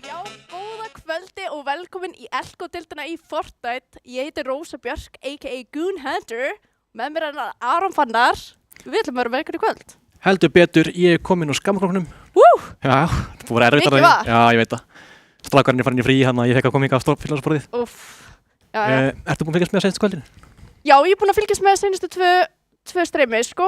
Já, góða kvöldi og velkomin í Elko-deildina í Fortnite. Ég heiti Rósa Björk, a.k.a. Goon Hunter. Með mér er Aron Fannar. Við ætlum að vera velkomin í kvöld. Heldur betur, ég er komin úr skammarkróknum. Woo! Já, Þú voru erfitt Mikið var? Já, ég veit það. Strákarinn farin í frí, hann að ég fekk að koma hingað á félagsborðið. Já. Ertu búin að fylgjast með seinustu kvöldinu? Já, ég er búin að fylgjast með seinustu tvö streymi, sko.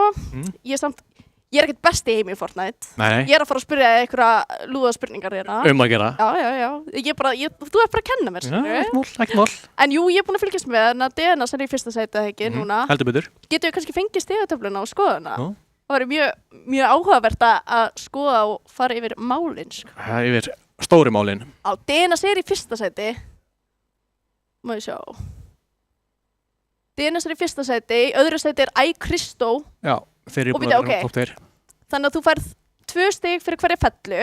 Ég er ekkert besti heim í Fortnite. Nei. Ég er að fara að spyrja einhverja lúðaspurningar hérna. Að gera. Já. Þú er bara að kenna mér, skilurðu. Ekki mál. En jú, ég er búin að fylgjast með hana DNS er í fyrsta sæti eða ekki núna. Heldur betur. Getum við kannski fengið stigatöfluna og skoða hana? Já. Það væri mjög áhugavert að skoða og fara yfir málin, sko. Yfir stóri málin. Á, DNS er í fyrsta sæti. Má ég sjá. DNS er í fyrsta sæti, í öðru sæti er iCristo. Já, þeir eru Og búin bíddu, að vera topp 2. Þannig að þú færð 2 stig fyrir hverja fellu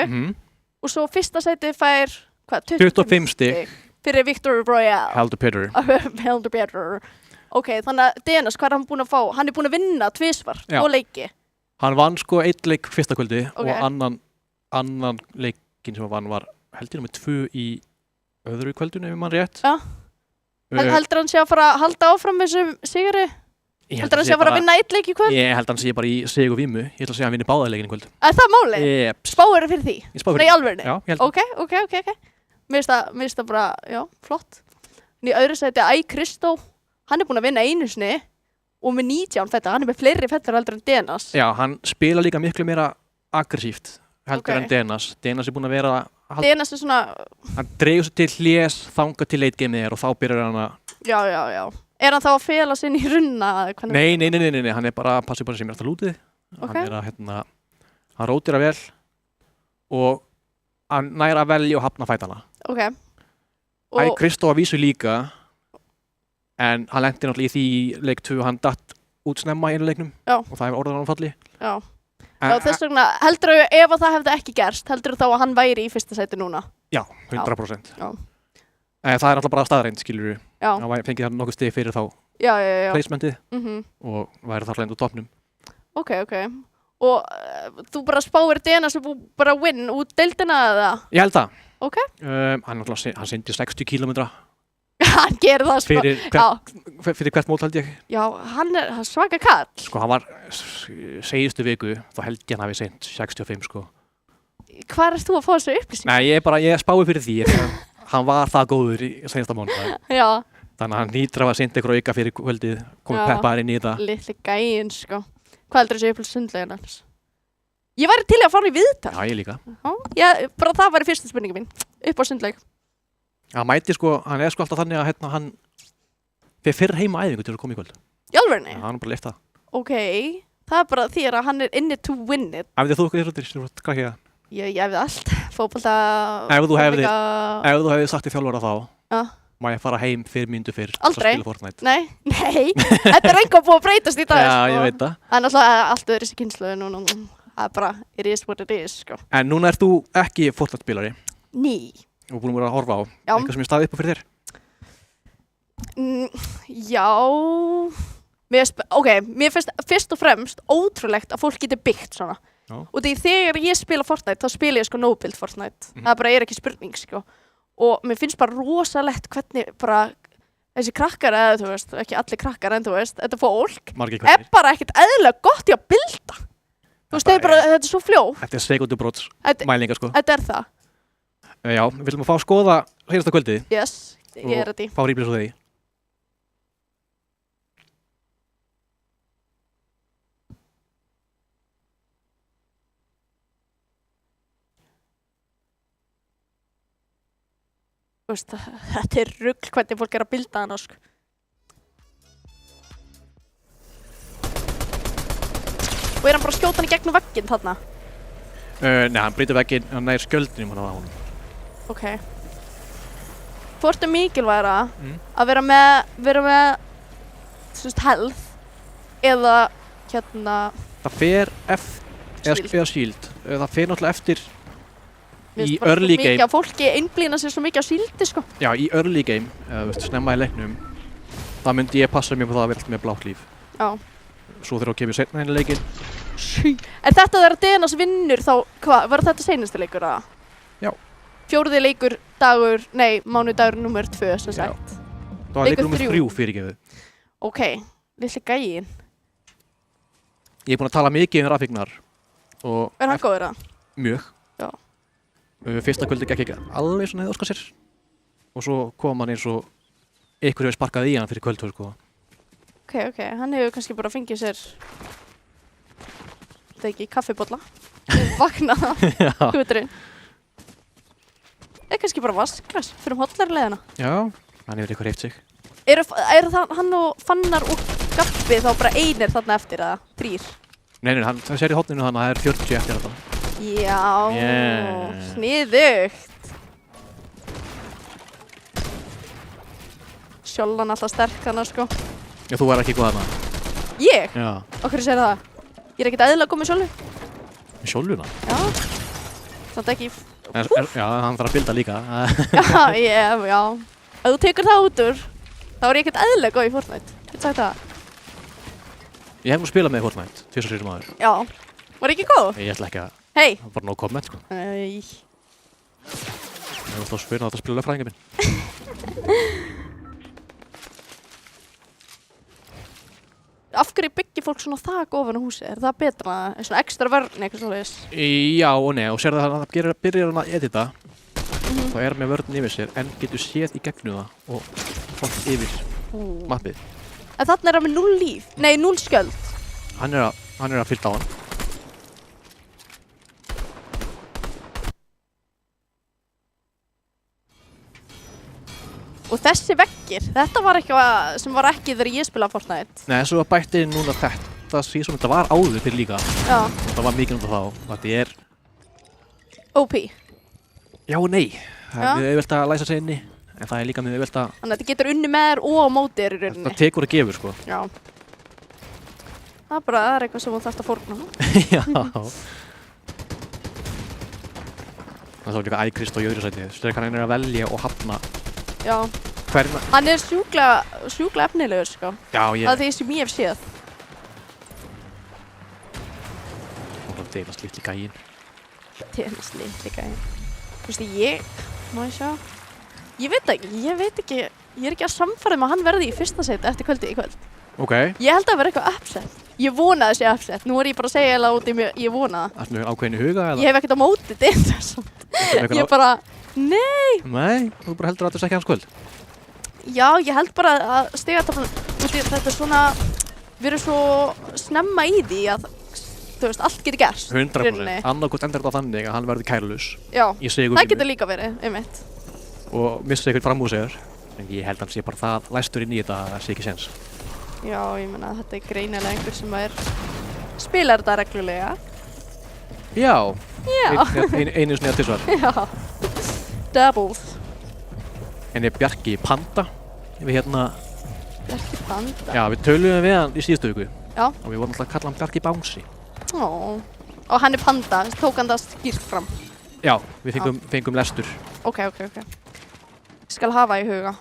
og svo fyrsta sæti fær, 25 stig fyrir Victory Royale. Heldur betur. Heldur betur. Ok, þannig að DNS, hvað er hann búinn að fá? Hann er búinn að vinna 2 og leiki. Hann vann sko 1 leik fyrsta kvöldi Ok. og annan leikin sem hann vann var held ég með 2 í öðru kvöldinu ef mann rétt. Já. Heldur hann sé að fara að halda áfram þessum sigri? Heldur hann sé að fara að vinna 1 leik í kvöld? Ég held hann sé bara í sig og vímu. Ég ætla að segja að hann vinni báða leikin í kvöld. Er það málið? Spáir fyrir því? Ég spá fyrir Nei, alvörni? Já, ég held Ok. Mér finnst það bara, já, flott. En í öðru sæti iCristo, hann er búinn að vinna einu sinni og með 19 fetta, hann er með fleiri fettar heldur en DNS. Já, hann spila líka miklu meira aggressíft heldur Ok. en DNS. DNS er búinn að vera DNS er svona, hann dregur sig til hlés þanga til late gameið og þá byrjar hann að já. Er hann þá að fela sinni í runna? Nei, hann er bara að passa upp á sem er alltaf lútið. Ok. Hann er að, hann rótira vel og hann næra að velja og hafna fætana. Ok. Kristó að vísu líka, en hann lendi náttúrulega í því leik 2, hann datt út snemma í einu leiknum. Já. Og það hefur orðað hann falli. Já. Já, þess vegna, heldur þú ef það hefði ekki gerst, heldur þú þá að hann væri í fyrsta sæti núna? Já, 100%. Já. Það er alltaf bara staðreind, skilur við. Já. Hann fengið það nokkuð stig fyrir þá Já. placementið og væri þar hlænd úr topnum. Ok. Og þú bara spáir DNS bara win út deildina eða? Ég held það. Ok. Hann syndi 60 km Hann gerir það sko. fyrir hvert mót held ég. Já, hann er svaka kall. Sko, hann var segistu viku, þá held ég hann hafi synt 65 sko. Hvað er þú að fá þessu upplýsing? Nei, ég spái fyrir því. Hann var það góður í seinasta mánuði. Já. Þannig að hann nýtur að synda ykkur auka fyrir kvöldið, komið peppaðar inn í þetta. Litli gæinn, sko. Hvað heldur þessu upplýsing sundlegin hans? Ég væri til að fara í viðtal. Já, ég líka. Já, bara það væri fyrsta spurningi mín. Upp á sundleg. Hann mæti sko, hann er sko alltaf þannig að hann fyrir fyrr heima æfingu til að koma í kvöld. Í alvörni? Já, hann er bara að lifta. Ok, það er bara því að hann er in it to win it. Æfðir þú okkur í rúttir, krakkið það? Ég æfði allt. Fótbolta. Ef þú hefði sagt í þjálfara þá, má ég fara heim 5 mínútur fyrr til að Aldrei. spila Fortnite. Nei. Þetta er enga búið að breytast í dag, Já, sko. ég veit það. Það er náttúrulega allt öðru sér kynsluðu núna. Það er bara, it is what it is, sko. En núna ert þú ekki Fortnite-spilari Ný. og búin að vera að horfa á. Já. Eitthvað sem er staðið upp á fyrir þér? Já. Mér finnst fyrst og fremst ótrúlegt að fólk getur byggt svona. Já. Og því þegar ég spila Fortnite, þá spila ég sko no-build Fortnite. Það bara er ekki spurning, sko. Og mér finnst bara rosalegt hvernig bara þessi krakkar, eða þú veist, ekki allir krakkar en þú veist, þetta fólk er bara ekkert eðlilega gott í að builda. Þú veist, þetta er svo fljótt. Þetta er sekundubróts mælinga, sko. Þetta er það. Já, við viljum að fá að skoða seinasta kvöldið. Yes, ég er þetta í. Og fá rýplis á þeir. Þetta er rugl hvernig fólk er að builda hana, sko. Og er hann bara að skjóta hann í gegnum vegginn þarna? Nei, hann breytir vegginn, hann nær skjöldinum hann á honum. Ok. Hvort er mikilvægara að vera með health eða Það fer eða shield. Það fer náttúrulega eftir í bara early game. Mikið að fólki einblína sér svo mikið á shieldi, sko. Já, í early game, snemma í leiknum, það myndi ég passa mér på það að vera alltaf með blátt líf. Já. Svo þegar þú kemur seinna inn í leikinn. Er þetta þegar DNS vinnur þá, hvað, var þetta seinasti leikur eða? Já. 4. leikur, mánudagur nummer 2, sem sagt. Það var leikur nummer 3 fyrirgefið. Ok, litli gæinn. Ég er búinn að tala mikið um rafíknar. Er hann góður það? Mjög. Já. Fyrsta kvöldi gekk ekki alveg svona hefði óskað sér. Og svo kom hann eins og ykkur hefur sparkað í hann fyrir kvöldhóð, sko. Ok, hann hefur kannski bara fengið sér, þetta ekki, kaffibolla. Vakna Já. húturinn. Eða kannski bara vasklas fyrir hotlarleðina. Já, hann hefur ykkur heift sig. Eru það hann og Fannar og Gabbi þá bara einir þarna eftir eða 3? Nei, það sér í hotninu þannig að það er 40 eftir þetta. Já, Yeah. sniðugt. Sjollan alltaf sterk hana, sko. Já, þú er ekki góð þarna. Ég? Já. Okkur segir það? Ég er ekkert eðlilega góð með sjollu. Með sjólfuna? Já. Samt ekki... Já, hann þarf að bilda líka. já. Ef þú tekur það út úr, þá er ég ekkert eðlilega góð í Fortnite. Get sagt það? Ég hef nú spilað með Fortnite, 2 sinum áður. Já. Var ekki góð? Ég ætla ekki að, Hei. það var bara no comment, sko. Nei. Ég var þá spilað að spila lögfræðingar minn. Af hverju byggir fólk svona þak ofan á húsi? Er það betra? Er svona ekstra vörn eitthvað svoleiðis? Já og nei, og sér það að byrjar hann að edita. Þá er með vörn yfir sér, en getur séð í gegnum það og fótt yfir mappið. En þarna er hann með 0 líf. Nei, 0 skjöld. Hann er að fylta á hann. Og þessi veggir, þetta var eitthvað sem var ekki þegar ég spilaði Fortnite. Nei, svo bætti núna þetta síðan þetta var áður fyrir líka. Já. Það var mikið þá. Þetta er... OP. Já og nei. Það Já. er mjög auðvelt að læsa sig inni, en það er líka mjög auðvelt að... Þannig að þetta getur unni með þér og á móti þér í rauninni. Það tekur að gefur, sko. Já. Það er eitthvað sem þú þarft að fórna. Já. Það er svo líka Ækrist og í öðru sæti. Þegar hann er að velja og hafna Já. hverna... Hann er sjúklega efnilegur, sko. Já, Það er því sem ég hef séð. Og það deilast litli gæinn. Tennist litli gæði. Þú veist, má ég sjá? Ég veit ekki, ég er ekki að samfæra að hann verði í fyrsta seti eftir kvöldi í kvöld. Ok. Ég held að það verði eitthvað upset. Ég vona að það sé upset. Nú er ég bara að segja eða út í mig, ég vona það. Ertu með ákveðin í huga eða? Ég hef ekkert á móti þetta. Ég bara, nei. Nei, þú bara heldur að þetta sé ekki hans kvöld. Já, ég held bara að stigataflan, þetta er svona, við erum svo snemma í því að, þú veist, allt getur gerst. 100%. Annarkvæmt endur þetta þannig að hann verði kærulaus. Já, Í sigurvímu. það getur líka verið, einmitt. Og missa eitthvað fram úr sig. En ég held að hann sé bara það læstur inn í þetta að það sé ekki sens. Já, ég meina að þetta er greinilega einhver sem spilar þetta reglulega. Já. Já. Einu sinni að tvisvar. Já. Doubles. En ég Bjarki Panda. Við Bjarki Panda. Já, við töluðum við hann í síðustu viku. Já. Og við vorum alltaf að kalla hann Bjarki Bánsi. Ó. Og hann er Panda, tók hann það skýrt fram. Já, við fengum lestur. Ok. Skal hafa í huga.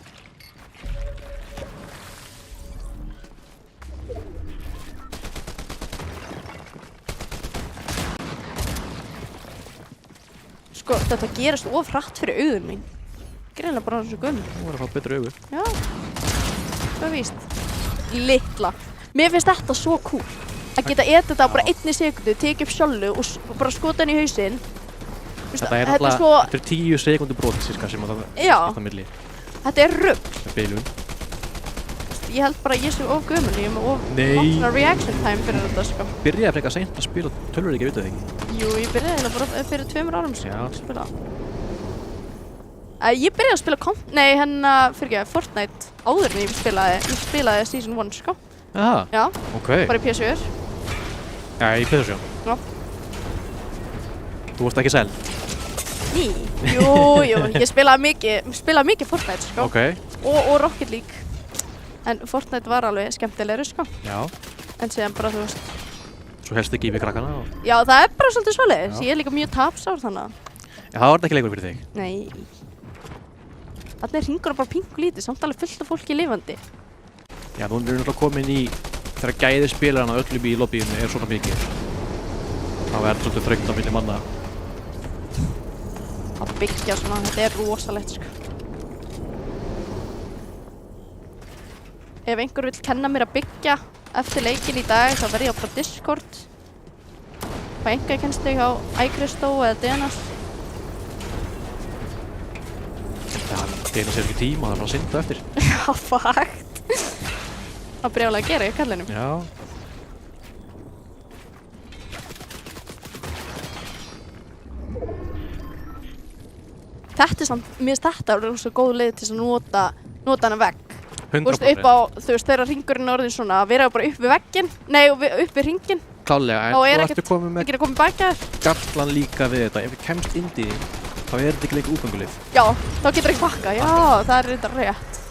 Sko, þetta gerast of hratt fyrir augun mín. Greinlega bara svo gömul. Þú verður að fá betri augu. Já, það er víst. Litla. Mér finnst þetta svo cool. Að geta etið þetta á bara 1 sekundu, tekið upp sjálfu og bara skota hann í hausinn. Þetta er alltaf, þetta er 10 sekundu brot cirka sem það skipta milli. Þetta er rugl. Þetta er bilun. Ég held bara að ég sé of gömul, ég er með of Nei. langt reaction time fyrir þetta, sko. Byrjaði frekar seint að spila tölvuleiki, veitu þið ekki? Jú, ég byrjaði eiginlega bara fyrir 2 árum Já. að spila. Ég byrjaði að spila Fortnite áður en ég spilaði Season 1, sko. Aha, Já, ok. bara í PS4. Já, í PS4. Já. Þú varst ekki sel? Ný, jú, ég spilaði mikið Fortnite, sko. Ok. Og Rocket League. En Fortnite var alveg skemmtilegri, sko. Já. En síðan bara, þú veist. Svo helst ekki yfir krakkana og... Já, það er bara svolítið svoleiðis. Já. Ég er líka mjög tapsár þannig. Já, það var þetta ekki leikur fyrir þig. Nei. Þarna er hringurinn bara pingu lítið, samt alveg fullt af fólki lifandi. Já, þú erum náttúrulega komin í... Þegar gæði spilarana öllum í lobbyinu er svona mikið. Þá er þetta svolítið þröngt á milli manna. Að byggja svona, þetta er rosalegt, sko. Ef einhver vill kenna mér að byggja eftir leikinn í dag, þá verð ég á bara Discord. Fæ enga kennslu hjá Ækristó eða Denas. Það geina sér ekki tíma, það er bara að synda eftir. Já, fakt. Það brjálega að gera í kallinum. Já. Þetta er samt, mér finnst þetta er svo góð leið til að nota hana vegg. Þú 100%. veist, upp á, þú veist, þegar ringurinn er orðin svona, að vera bara upp við vegginn, nei, upp við ringinn. Klálega, en Þá er þú ekkert- ertu komið með Það getur komið baki að þér. gallan líka við þetta. Ef við kemst inn í því, þá er þetta ekki lengur útgöngulið. Já, þá getur ekki bakka, já, það er þetta rétt.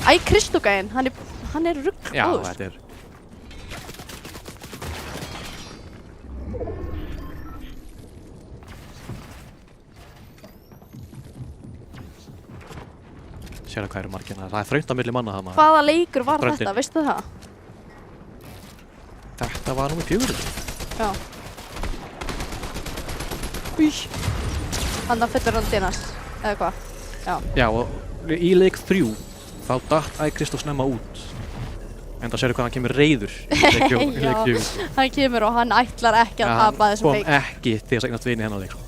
Æ, Kristogæinn, hann er rugg Já, góður. þetta er... Sérðu hvað eru margina. Það er þröngt á milli manna þarna. Hvaða leikur var Ströndin. þetta, veistu það? Þetta var númer 4. Já. Új. Hann fellur hann dinas, eða hvað? Já. Já, og í leik 3 þá datt Æ Kristó snemma út. En það sérðu hvað hann kemur reiður í leik Já. 4. Hann kemur og hann ætlar ekki að tapa þessum Hann leik. kom ekki til þess að eignast vini hennar leik. Sko.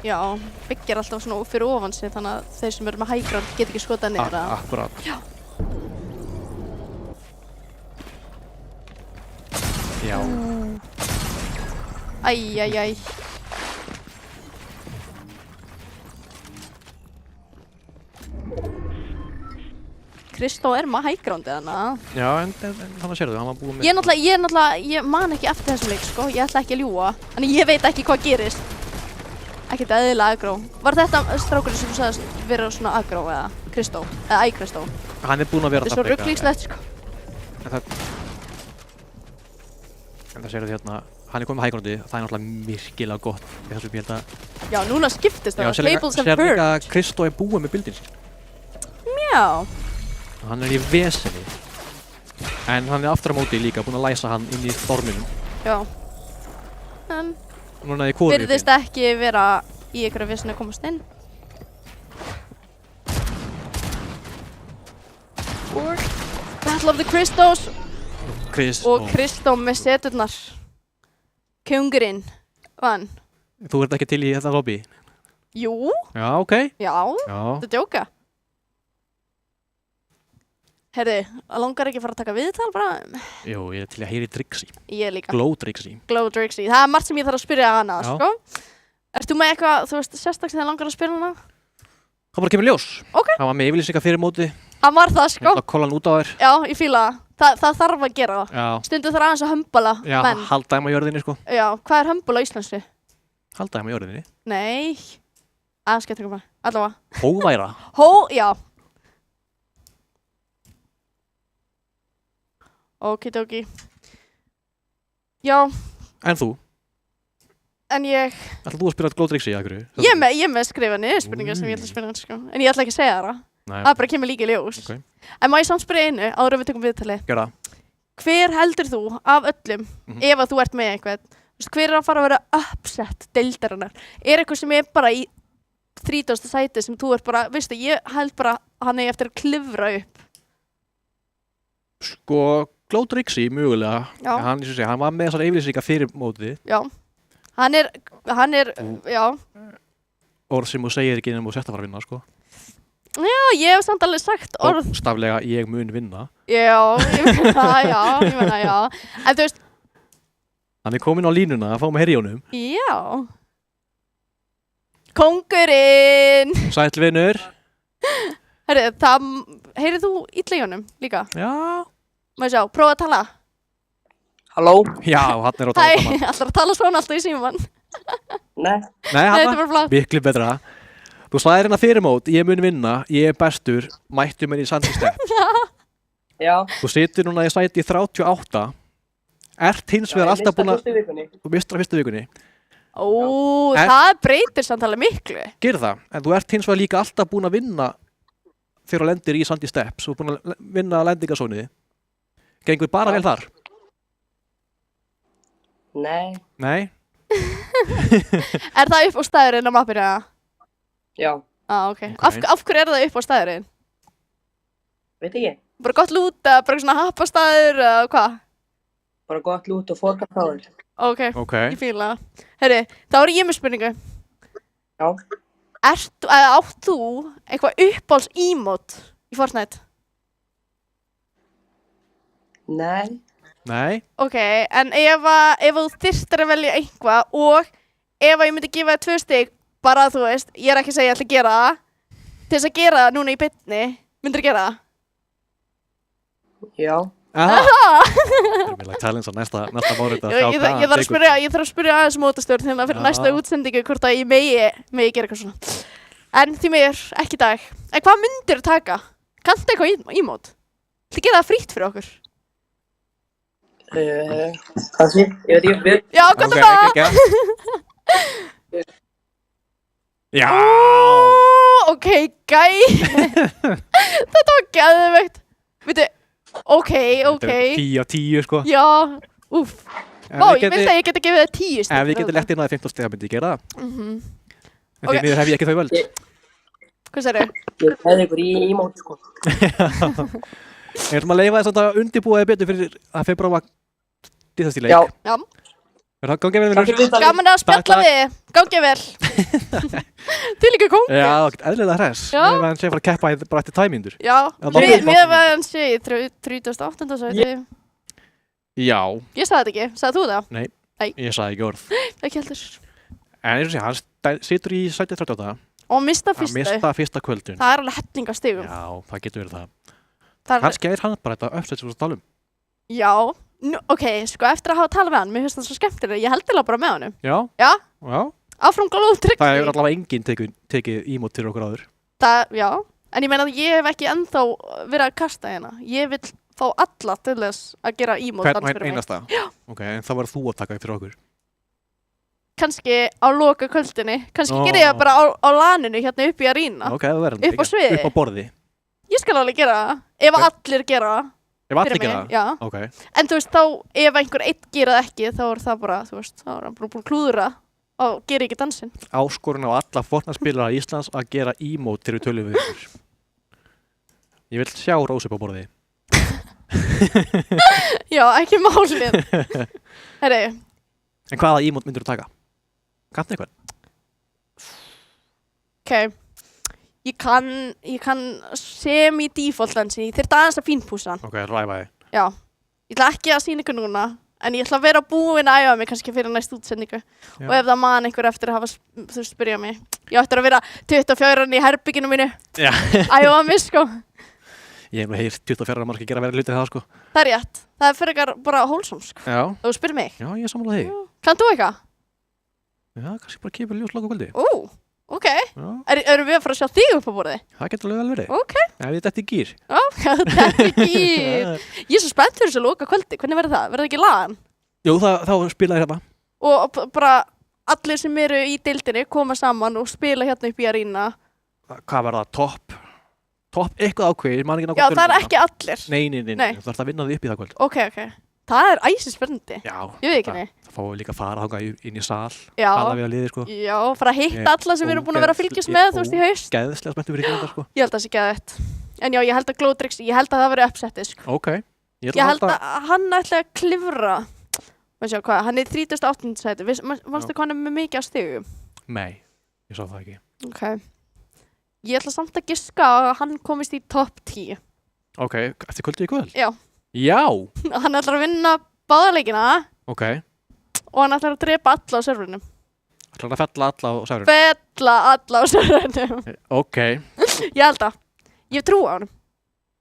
Já, byggir alltaf svona fyrir ofan sig þannig að þeir sem eru með high ground get ekki skotað niður að... Akkurát. Já. Já. Æ. Kristó er með high ground eða Já, en þannig sérðu, hann var búinn með... Ég man ekki eftir þessum leik sko, ég ætla ekki að ljúga. Þannig ég veit ekki hvað gerist. Ekkert eðlilega aggro. Var þetta strákurinn sem þú sagðist vera svona aggro eða Kristó? Eða Æ Kristó? Hann er búinn að vera Þetta er svo rugglingslegt sko. En það sérðu hérna, hann er komið með hægrundi, það er náttúrulega virkilega gott í þessum ég held að... Já, núna skiptist það. Tables have sérðu turned. líka að Kristó er búinn með bildin sín. Já. Hann er í vesenni. En hann er aftur á móti líka búinn að læsa hann inn í storminum. Já. En Núna í kóðum. virðist ekki vera í einhverju vissin að komast inn. Og Battle of the Kristos og Kristó með seturnar. Kjungurinn vann. Þú ert ekki til í þetta lobby? Jú, Já, ok. já, Já. þetta er djóka. Herði, langar ekki að fara að taka viðtal bara? Jú, ég er til að heyri Trixie. Ég líka. Glow Trixie. Glow Trixie. Það er margt sem ég þarf að spyrja hana, Já. sko. Ert þú með eitthvað, þú veist, sérstaklega þegar langar að spyrja hana? Það bara kemur ljós. Ok. Hann var með yfirlýsingar fyrir móti. Hann var það, sko. Það kolla hann út á þér. Já, ég fíla það. Það þarf að gera það. Já. Stundum þarf aðeins að hömbala Já, menn. halda þeim á jörðinni, sko. Já, hvað er hömbal á íslensku? Halda þeim á jörðinni. Nei. Skemmt ekki bara. Allavega. Hóværa. Já. Okidoki. Já, En þú? en ég Ætlar þú að spila Glow Trixie, eða hverju? er með skrifa niður spurningar sem ég ætla að spyrja hann, sko. En ég ætla ekki að segja það. Nei, Það bara kemur líka í ljós. ok. En má ég samt spyrja einu áður en við tökum viðtalið. Gjör það. Hver heldur þú af öllum, Mhm. ef að þú ert með einhvern, þú veist, hver er að fara að vera upset deildarinnar? Er eitthvað sem er bara í 30. sæti sem þú ert bara, veistu, ég held bara að hann eigi eftir að klifra upp. Sko, Glow Trixie, mögulega. Já. Hann, eins og segja, hann var með þessar yfirlýsingar fyrir mótið. Já. Hann er, já. Orð sem þú segir ekki nema þú sért að fara að vinna, sko. Já, ég hef samt alveg sagt orð. Bókstaflega, ég mun vinna. Já, ég meina, já. En þú veist, Hann er kominn á línuna að fá mig heyri í honum. já. Kóngurinn. Sæll vinur. Heyrið þú illa í honum líka? Já. Má ég sjá, prófa að tala. Halló? Já, hann er á Hæ, tónum. allar að tala svona alltaf í síman. Nei. Nei, Nei, hann þetta er bara flott. miklu betra. Þú sagðir hérna fyrir mót, ég mun vinna, ég er bestur, mættu mér í Sandy Step. Já. Þú situr núna í sæti 38, ert hins vegar alltaf búin að, þú mistar á fyrstu vikunni. Ó, En- það breytir samt alveg miklu. Gerð það, en þú ert hins vegar líka alltaf búin að vinna þegar þú lendir í Sandy Steps. Þú ert búin að vinna lendingasóniði. Gengur bara vel þar? Nei. Nei? Er það upp á staðurinn á mappinu eða? Já. Ok. Ok. Af hverju er það upp á staðurinn? Veit ekki. Bara gott lúta, bara svona happastaður eða hvað? Bara gott lút og Fortnite power. Ok, Ok. ég fíla það. Herri, þá er ég með spurningu. Já. Átt þú eitthvað uppáhalds emote í Fortnite? Nei. Nei. Ok, en ef þú þyrftir að velja eitthvað og ef að ég myndi gefa þér 2 stig, bara þú veist, ég er ekki að segja ég ætla að gera það, til þess að gera það núna í beinni, myndir gera það? Já. Aha. Það er mér challenge á næsta mórið að sjá Ég þarf að spyrja aðeins mótastjórn hérna fyrir næsta útsendingu hvort að ég megi gera eitthvað svona. En því miður, ekki í dag. En hvað myndir þú taka? Kanntu eitthvað emote? Viltu gera það frítt fyrir okkur? Kannski, ég veit ekki. Já, hvað er það? Já. Ok, þetta var geðveikt. Veitu, ok. 10 af 10 sko. Já, úff. Vá, ég vildi að ég geti gefið þér 10 stig. Ef ég geti lett inn að 15 stiga myndi ég gera það. En Ok. því miður hef ég ekki þau völd. Hvað segirðu? Ég hefði ykkur í emote, sko. Ég ætlum að leifa þess að undirbúa þig betur fyrir að februar var dýðast í leik. Já. Já. Er það gangið Takk fyrir við? viðtalið. Gaman að spjalla við. Gangið vel. Til líka kóng. Já, eðlilega hress. Já. Mér hann sé að fara að keppa í bara eftir 2 mínútur. Já, Já, það er mér var hann sé í 38. sæti. Já. Ég sagði þetta ekki, sagði þú það? Ég sagði ekki orð. Ekki heldur. En eins og sé, hann situr í sæti 38 Og mista að fyrstu. mista fyrsta kvöldun. Það er alveg helling af stigum. Já, það getur verið það. Það er, Kannski er hann bara þetta uppsett sem við talum. já, ok, sko eftir að hafa talað við hann, mér finnst það svo skemmtilega, ég held bara með honum. Já. Já. Já. Áfram glóð tryggði. Það hefur allavega enginn tekið ímót til okkur áður. Já, en ég meina að ég hef ekki ennþá verið að kasta hérna. Ég vil fá alla til þess að gera emote dans Hvern fyrir mig. einasta? Já. Ok, en það var þú að taka fyrir okkur. Kannski á loka kvöldinni, kannski Ó. gera ég það bara á laninu hérna upp í arína. Ok, það verður. Upp á sviði. Upp á borði. Ég skal alveg gera það, ef Ok. allir gera það Ef allir fyrir gera mig. það? Já. Ok. En þú veist, þá ef einhver einn gera það ekki, þá er það bara, þú veist, þá er hann bara búin að klúðra og gera ekki dansinn. Áskorun á alla Fortnite-spilara Íslands að gera emote til við tölum við ykkur. Ég vil sjá Rós upp á borði. Já, ekki málið. Herri, En hvaða emote myndir þú taka? Kanntu eitthvað? ok. Ég kann semi-default dansi, ég þurfti aðeins að fínpúsa hann. Ok, ræfa þig. Já. Ég ætla ekki að sýna ykkur núna, en ég ætla að vera búin að æfa mig kannski fyrir næst útsendingu. Já. Og ef það man einhver eftir að hafa, þú veist, spyrja mig. Ég ætti að vera 24 í herbygginu mínu. Já. Æfa mig, sko. Ég hef nú heyrt 24 margir gera verið hlutið það, sko. Það er rétt. Það er fyrir ykkar bara wholesome, sko. Já. Þú spyrir mig. Já, ég er sammála þig. Kannt þú eitthvað? Já, kannski bara kemur ljós loka kvöldi. Ok. Já, Erum við að fara að sjá þig upp á borði? það getur alveg vel verið. Ok. Ef ég detti í gýr. Þetta er ekki. Ég er svo spennt fyrir þessu loka kvöldi. Hvernig verður það? Verður það ekki lagan? Jú, þá spilaði hérna. Og bara allir sem eru í deildinni koma saman og spila hérna upp í arína. Hvað var það? Topp eitthvað ákveðið, ég man ekki Já, það er ekki allir. Nei. Þú ert að vinna því upp í það kvöld. Ok. Það er æsispennandi. Já. Ég veit ekki neitt. Það fáum við líka að fara þangað inn í sal. Já. Alla við að liði, sko. Já, fara að hitta alla sem við erum búin að vera að fylgjast með, þú veist, í haust. Geðslega spenntur fyrir þetta, sko. Ég held að það sé geðveikt. En já, ég held að Glowdrix, ég held að það verið uppsettið, sko. Ok. Ég held að hann ætla að klifra. Sjá, hvað, hann er 38. sæti. Manstu hvað hann er með mikið á stigum? Nei, ég sá það ekki. Ok. Ég ætla samt að giska að hann komist í topp 10. Ok, eftir kvöldið í kvöld? Já. Já! Hann ætlar að vinna báðarleikina Ok. og hann ætlar að drepa alla á serverinum. Ætlar hann að fella alla á særun? Fella alla á serverinum. Ok. Ég held að. Ég trú á hann.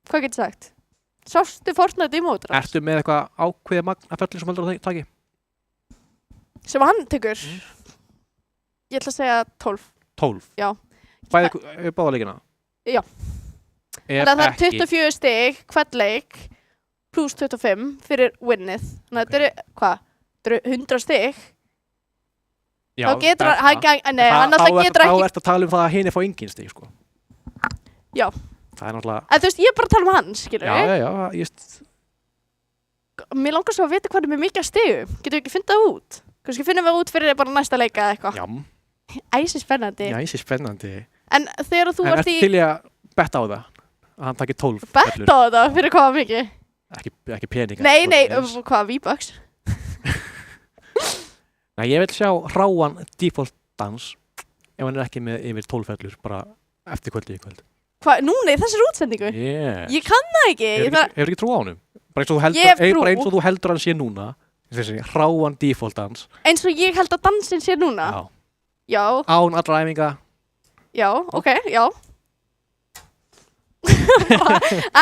Hvað getur sagt? Sástu Fortnite í mótur? Ertu með eitthvað ákveðið magn af fellir sem heldur að taki? Sem hann tekur? Ég ætla að segja 12. 12? Já. Bæði báðarleikina? Já. Ef Það er ekki... 24 stig, hvern leik, pluss 25 fyrir winnið. Þannig að þetta eru, hvað? Þetta eru 100 stig. Já, Þá getur það- hann, nei, hann alltaf getur Þá ekki. ertu að tala um það að hini fá engin stig, sko. Já. Það er náttúrulega... En þú veist, ég er bara að tala um hann, skilur við. Já, just... Mér langar svo að vita hvað er með mikið stigum. Getum við ekki fundið það út? Kannski finnum við út fyrir bara næsta leika eða eitthvað. Jam. Æsi spennandi. Já, ég sé spennandi. En þegar þú En ert ertu í... til í að betta á það? Að hann taki 12 Betta á þetta fyrir hvað mikið? Ekki peninga. Nei, hvað, V-Bucks? Nei, ég vil sjá hráan default dans ef hann er ekki með yfir 12 fellur, bara eftir kvöldi í kvöld. Hvað, núna í þessari útsendingu? Yes. Ég kann það ekki. Hefur ekki trú á honum? Bara eins og þú heldur hann sé núna, þessi hráan default dans. Eins og ég held að dansinn sé núna? Já. Án allra æfinga. Já, ok, já.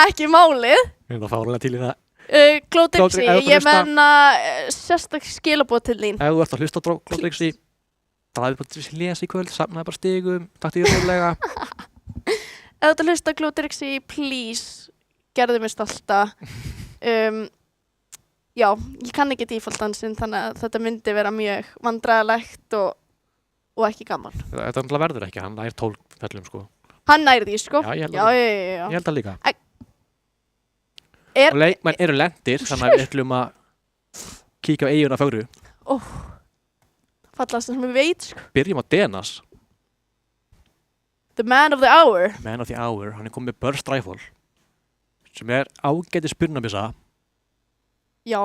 Ekki málið. Við erum það fárlega til í það. Glódrixi, ég menna sérstak skilabóð til þín. Ef þú ert að hlusta á Glódrixi, draðið bara til lesa í kvöld, safnaði bara stigum, takk til því rólega. Ef þú ert að hlusta á Glódrixi, please, gerðu mig stolta. Já, ég kann ekki default-dansinn, þannig að þetta myndi vera mjög vandræðalegt og ekki gaman. Þetta náttúrulega verður ekki, hann nær 12 fellum, sko. Hann nær því, sko? Já, ég held það líka. Og leikmenn eru lendir, þannig að við ætlum að kíkja á eiguna fögru. Fallast það sem ég veit, sko. Byrjum á Denas. The man of the hour. Man of the hour, hann er komið með Burst Rifle, sem er ágætis spurnabissa. Já.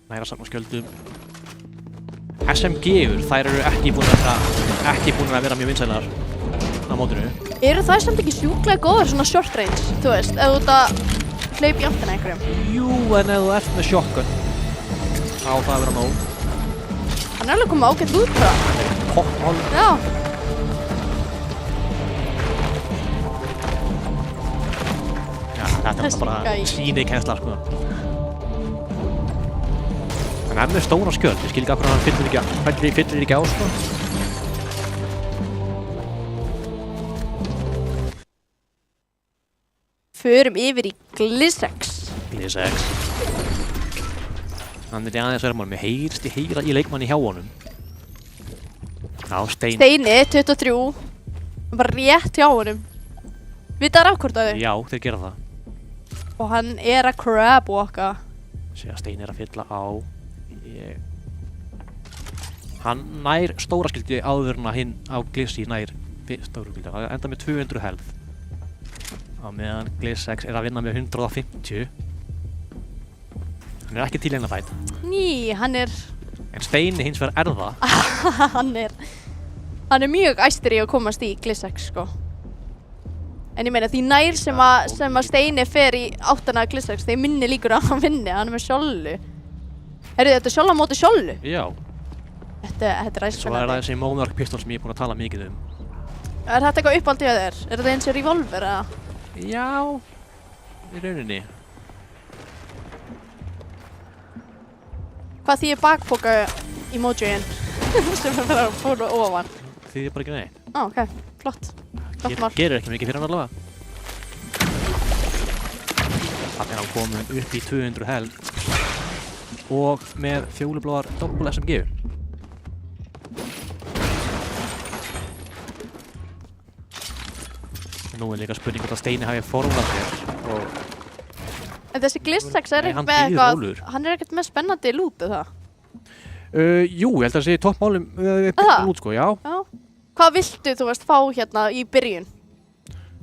Næra saman skjöldum. SMG-ur, þær eru ekki búin að vera mjög vinsælar á mótinu. Eru það samt ekki sjúklega góðar svona short range, þú veist, ef þú ert að hlaupa í áttina einhverjum? Jú, en ef þú ert með shotgun, þá það að vera nóg. Hann er alveg komið ágætt út það. Hoppmál. Já. Já, þetta er bara síni kennsla, sko. Hann er með stóra skjöld, ég skil ekki af hvernig hann fyllir ekki á, sko. Förum yfir í Glisex. Hann er aðeins verðum mér heyrst í heyra í leikmanni hjá honum. Já, Steini, 23. Bara rétt hjá honum. Vita rákvördaðu? Já, þeir gera það. Og hann er að crabwalka. Sér að Steini er að fylla á. Hann nær stóra skildi áður en að hinn á Glisi nær stóru skildi. Það enda með 200 health. Á meðan Glisex er að vinna með 150. Hann er ekki til eina fætt. Ný, hann er... En Steini hins vegar er það. Hann er mjög æstur í að komast í Glisex, sko. En ég meina því nær sem að Steini fer í áttana Glisex, þegar minni líkur að hann vinni, hann er með sjollu. Heyrðu, þetta er sjolla á móti sjollu? Já. Þetta er æsspennandi. Svo er það þessi Monarch pistol sem ég er búinn að tala mikið um. Er þetta eitthvað uppáldið að þér? Er þetta eins og revolver, eða? Já, í rauninni. Hvað þýðir bakpoka emojiinn sem er bara fóru ofan? Þýðir bara ekki neitt. Ok, flott. Flott mál. Gerir ekki mikið fyrir hann allavega. Þannig er hann komin upp í 200 health og með fjólubláar doppel SMG. Nú er líka spurning hvort að Steini hafi formað sér og... En þessi Glisex er ekkert með eitthvað... Hann er ekkert með spennandi lút, eða það? Jú, ég held að það sé toppmálum lút, sko, já. Hvað viltu, þú veist, fá hérna í byrjun?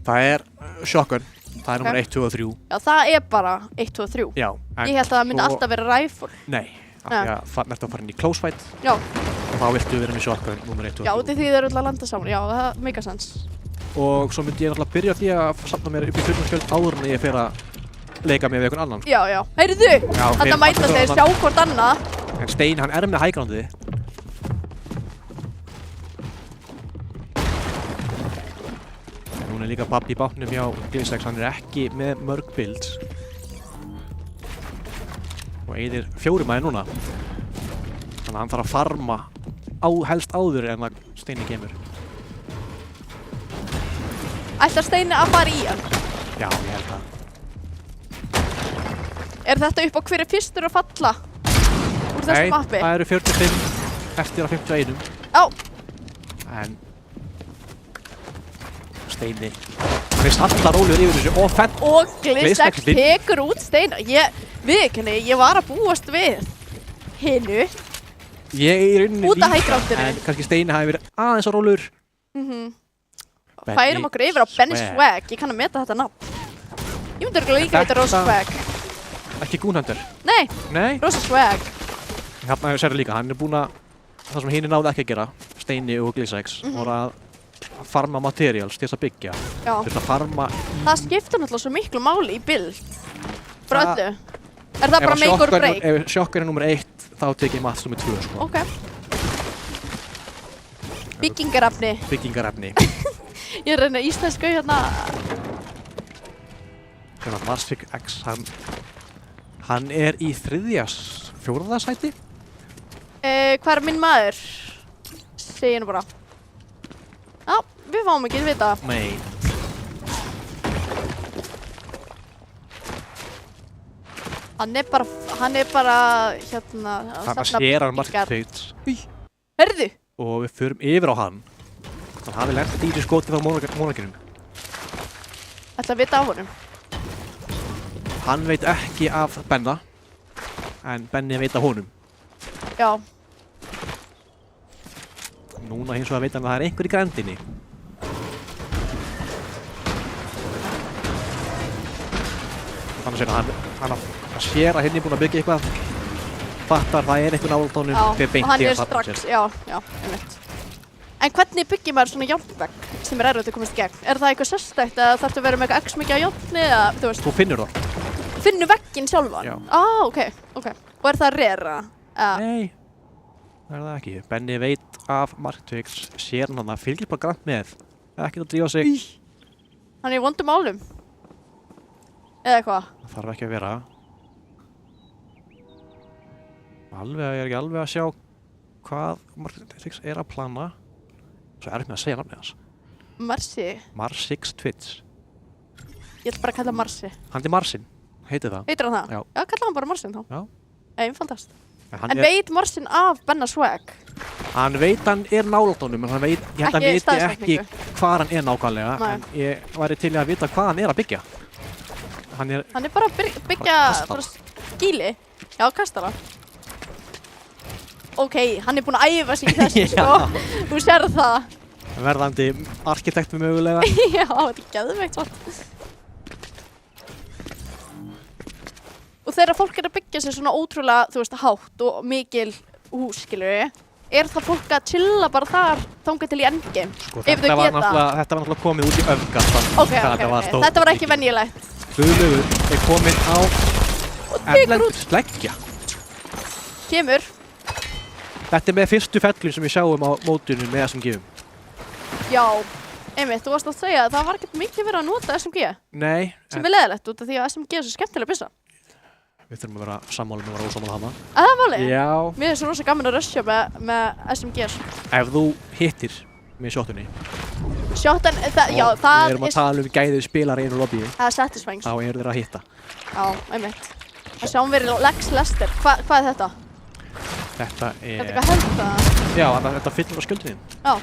Það er shotgun. Það er nummer 1, 2 og 3. Já, það er bara 1, 2 og 3. Já. Ég held að það myndi alltaf vera rifle. Nei, af því að það ertu að fara inn í close fight. Já. Og þá viltu vera með shotgun nummer 1, 2 og 3. Já, því þið eru alltaf að landa saman. Já, það make sense. Og svo myndi ég náttúrulega byrja því að safna mér upp í 40 skjöld áður en ég fer að leika með einhvern annan. Já, já. Heyrðu, þetta mæta þeir sjá hvort annað. En Stein, hann er með high groundið. Núna er líka Babbi í bátnum hjá Glisex, hann er ekki með mörg builds. Og eyðir 4 maður núna. Þannig að hann þarf að farma helst áður en að Steini kemur. Ætlar Steini að fara í hann? Já, ég held það. Er þetta upp á hver er fyrstur að falla úr þessu mappi? Nei, það eru 45 eftir að 51. Já. En Steini, hann er allar rólegur yfir þessu og fenn. Og Glisex tekur út Steina. Ég var að búast við hinu. Ég er rauninni út af high groundinu. En kannski Steini hafi verið aðeins á rólegur. Færum okkur yfir á Benny Swag. Ég kann að meta þetta nafn. Ég myndi örugglega líka heita Rose Swag. Ekki Goonhunter. Nei, Nei. rosa swag. Hérna sérðu líka, hann er búinn að, það sem hinir náðu ekki að gera, Steini og Glisex, voru að farma materials til þess að byggja. Já. Til þess að farma Það skiptir náttúrulega svo miklu máli í build. Frá öllu. Er það bara make or break? Ef sjokkar er nummer 1, þá tek ég mats nummer 2, sko. Ok. Byggingarefni. Byggingarefni. Ég reyna íslensku hérna. Hérna Marsvik X, hann er í 4. sæti. Hvað er minn maður? Segir nú bara. Já, við fáum ekki að vita. Nei. Hann er bara hérna. Það sér hann Marsvik. Hörðu. Og við förum yfir á hann. Hann hafi lent í þessu skoti frá mónakinum. Ætla að vita á honum. Hann veit ekki af Benna, en Benni veit af honum. Já. Núna hins vegar veit hann að það er einhver í grændinni. Þannig að hann sér að henni er búinn að byggja eitthvað, fattar það er einhver nálægt honum, fer beint og hann í er að safna strax, sér. já, einmitt. En hvernig byggir maður svona járnvegg sem er erfitt að komast í gegn? Er það eitthvað sérstætt eða þarftu að vera með eitthvað x mikið á járni eða, þú veist? Þú finnur það. Finnur vegginn sjálfan? Já. Ok. Og er það rera? Nei, það er það ekki. Benni veit af Marktvíks, sér hann það, fylgir bara grannt með. Ekkert að drífa sig. Hann er í vondum málum. Eða eitthvað? Það þarf ekki að vera. Ég er ekki alveg að sjá hvað Marktvíks er að plana. Svo er með að segja nafnið hans. Marsi? Marsix Twitch. Ég ætla bara að kalla Marsi. Hann er Marsin, heitir það. Heitir hann það? Já. Já, kalla hann bara Marsin þá. Já. Einfaldast. En veit Marsin af Benna swag? Hann veit hann er nálægt honum, en ég held að hann veit ekki hvað hann er nákvæmlega. Nei. En ég væri til að vita hvað hann er að byggja. Hann er bara að byggja skýli. Já, kastala. Ok, hann er búinn að æfa sig í þessu, sko. Þú sér það. Verðandi arkitektur mögulega. Já, þetta er geðveikt svo. Og þegar fólk er að byggja sér svona ótrúlega, þú veist, hátt og mikil hús, skilurðu, er það fólk að chilla bara þar þangað til í endgame? Sko, ef þau geta? Þetta var náttúrulega komið út í öfgar. Ok. Þetta var ekki venjulegt. Guðlaugur er kominn á erlend sleggja. Kemur. Þetta er með fyrstu fellin sem við sjáum á mótunum með SMG-um. Já, einmitt, þú varst að segja að það var ekkert mikið verið að nota SMG. Nei. Sem er leiðilegt út af því að SMG er svo skemmtilega byssa. Við þurfum að vera sammála með að vera ósammála hana. Það er málið? Já. Mér er svo rosa gaman að rushja með SMGs. Ef þú hittir með shottunni. Shotgun, já, það er... Við erum að tala gæðið spilar í einu lobbyi. Það er satisfying. Þá eru þeir að hitta. Já, einmitt. Það sjáum við Lex Lester. Hvað er þetta? Þetta er... Þetta er eitthvað held það? Já, þetta fyllir á skjöldinni. Já,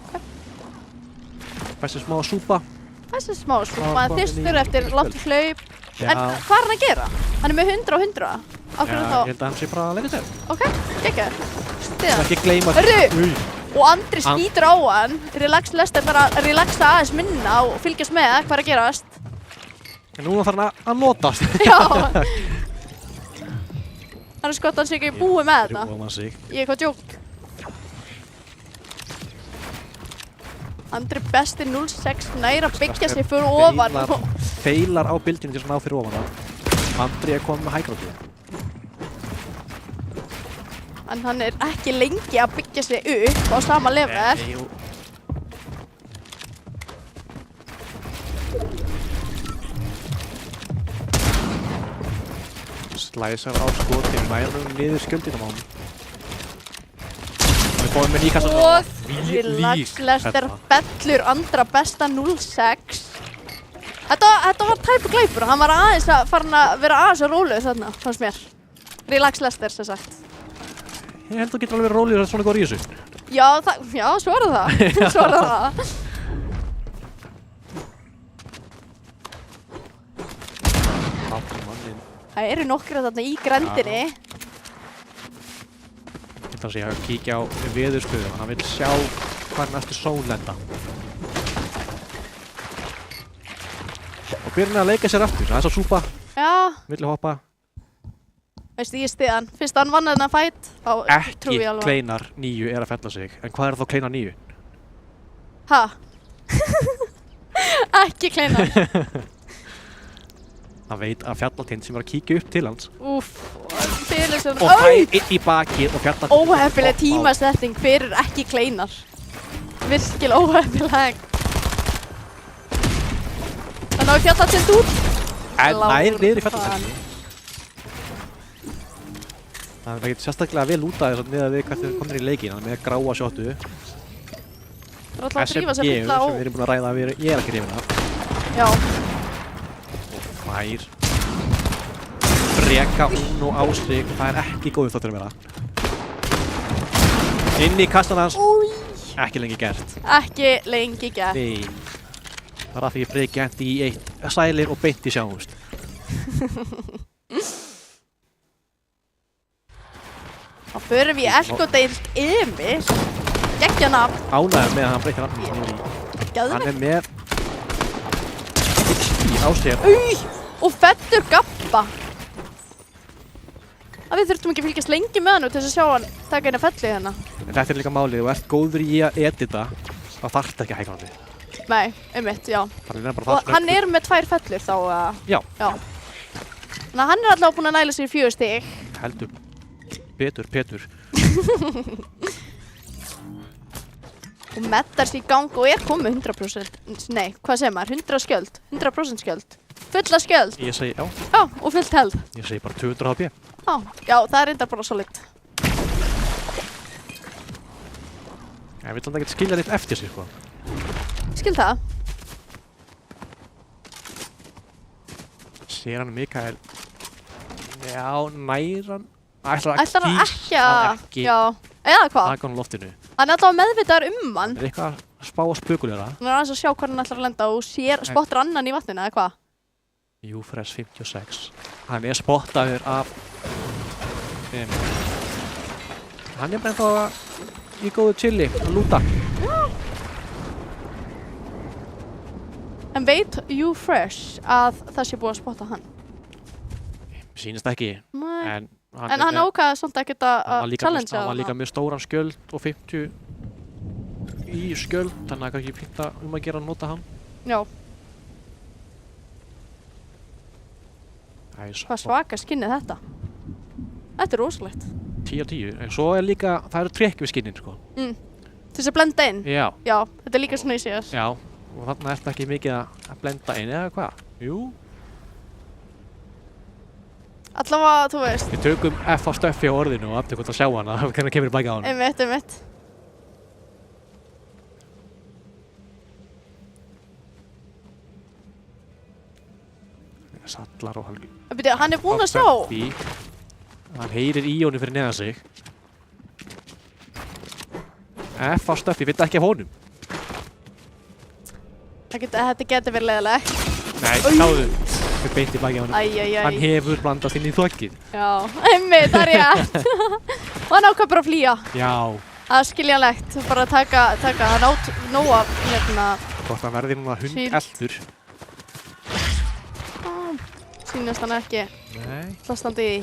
ok. Þessi smá súpa. Þessi smá súpa. Maður þyrstur eftir langt hlaup. Já. En hvað er hann að gera? Hann er með 100 og 100. Já, ég held að hann sé bara að leika sér. Ok, geggjað. Stiða. Ekki gleyma... Hörru! Og Andri skýtur á hann. Relax Lester bara að relaxa aðeins minna og fylgjast með hvað er að gerast. En núna þarf hann að notast. Já. Hann er skott að hann sé ekki búið með þetta. Jú, hann sig. Ég er eitthvað djók. Andri besti 06 nær að byggja sig fyrir ofan. Feilar á bildinu til að ná fyrir ofan það. Andri er komið með hægráttið. En hann er ekki lengi að byggja sig upp á sama level. Nei, Slæsar á skoti, mælum niður skjöldinum á hann. Við fórum með líka svona... Og Relax Lester bellur Andra besta 06. Þetta var tæpu glæpur. Hann var aðeins að vera aðeins að róluð þarna, fannst mér. Relax Lester, sem sagt. Ég held að þú getur alveg verið rólegur að svona góður í þessu. Já, svo er það. Svo er það. Það eru nokkrir þarna í grendinni. Ég ætla að sé að kíkja á veðurstöðum. Hann vil sjá hvað næstu sól lenda. Og byrjun að leika sér aftur. Það er svo súpa. Já. Villi hoppa. Veistu, ég stiði hann. Fyrst hann vann þennan fight, þá trúi Ekki ég alveg. kleinar 9 er að fella sig. En hvað er þá kleinar 9? Ha? Ekki kleinar. Hann veit að fjallatind sem er að kíkja upp til hans. Úff, fyrir svona. Og fær inn í bakið og fjallatind. Óheppileg tímasetting fyrir ekki kleinar. Virkilega óheppileg. Það náðu fjallatind út. En nær niður í fjallatind. Það er ekkert sérstaklega vel út af þess að miðað við hvað þið komir í leikinn. Hann er með gráa shottu. Það er alltaf að drífa SMG sér fulla á. sem við erum búin að ræða að ég er ekki hrifinn af. Já. Fær Breka Uno á sig. Það er ekki góð þáttur að vera. Inn í kassan hans. Ekki lengi gert. Ekki lengi gert. Nei. Það er að því Breki hendi í eitt sælir og beint í sjáumst. Þá förum við í Elko-deild Emil. Geggja nafn. Ánægður með að hann breytir nafninu sínu í. Geðveikt. Hann er með á sér. Og fettur Gabba. Að við þurftum ekki að fylgjast lengi með hann til þess að sjá hann taka eina felli hérna. En þetta er líka málið, þú ert góður í að edita, þá þarft ekki að hækka hann. Nei, einmitt, já. Þannig er bara Og hann er með 2 fellur þá Já. Já. Þannig að hann er allavega búinn að næla sér í 4 stig. Heldur Petur. Og mettar sér í gang og er komið 100%. Nei, hvað segir maður? 100 skjöld. 100% skjöld. Fulla skjöld. Ég segi, já, Já, og fullt held. ég segi bara 200 HP. Já, það er reyndar bara solid. Ég vil samt ekki skilja litt eftir sig, sko. Skil það. Sér hann Mikael. Já, nær hann. Ætlar Ætlar hann ekki að... ekki Já. Eða hvað? taka hann á loftinu. Hann er alltaf meðvitaður hann. Er eitthvað að spá að spökulera? Hann er aðeins að sjá hvað hann ætlar að lenda og spottar annan í vatninu, eða hvað? Júfres 56. Hann er spottaður af hann er bara ennþá í góðu chilli að lúta. En veit YouFresh að það sé búið að spotta hann? Sýnist ekki. Nei. En En hann ákvaði samt ekkert að challenge hann var líka með stóran skjöld og 50 í skjöld, þannig að kannski fínt að að gera að nota hann. Já, Það er hvað svaka skinnið þetta? Þetta er rosalegt. 10 af 10. En svo er líka, það eru trekk við skinnin, sko. Til þess að blenda inn? Já, Já, þetta er líka svona í síðast. já. Og þarna er þetta ekki mikið að blenda inn, eða hvað? Jú. Allavega, þú veist, Við tökum F á stöffi á orðinu og aftur hvort að sjá hana, hvernig kemur í bækja á hann. einmitt. Sallar og hann. Byrja, hann er búinn að sjá. Stöffi. Hann heyrir í honum fyrir neðan sig. F á stöffi, veit ekki af honum. Þetta getur verið leiðilegt. Nei, sjáðu. Við beint í bækja á honum. Hann hefur blandast inn í þokkið. Já, einmitt, það er rétt. Og hann ákvað bara að flýja. Já. Það er skiljanlegt, bara taka hann átt nóa hérna. Hvort hann verði núna hundeldur. Sýnist hann ekki Nei. hlastandi í.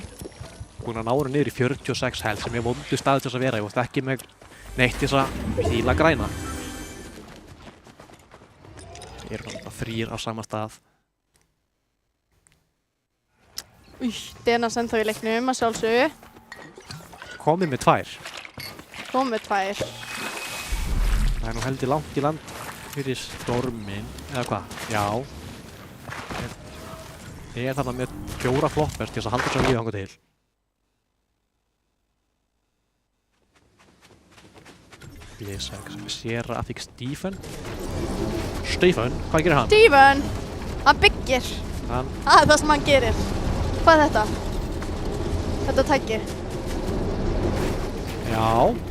Búinn að ná hann niður í 46 held sem er vondu stað til þess að vera. Ég vorst ekki með neitt til þess að híla græna. Ég er bara 3 á sama stað. Dena sem þá í leiknum að sjálfsögðu. Komið með 2. Komið 2. Það er nú heldur langt í land fyrir storminn, eða hvað? Já. Ég er þarna með 4 floppers til þess að halda svo lífið þangað til. B6, Sierra Affix Stephen. Stephen, hvað gerir hann? Steven! Hann byggir. Hann, Það er það sem hann gerir. Hvað er þetta? Þetta tæki. já,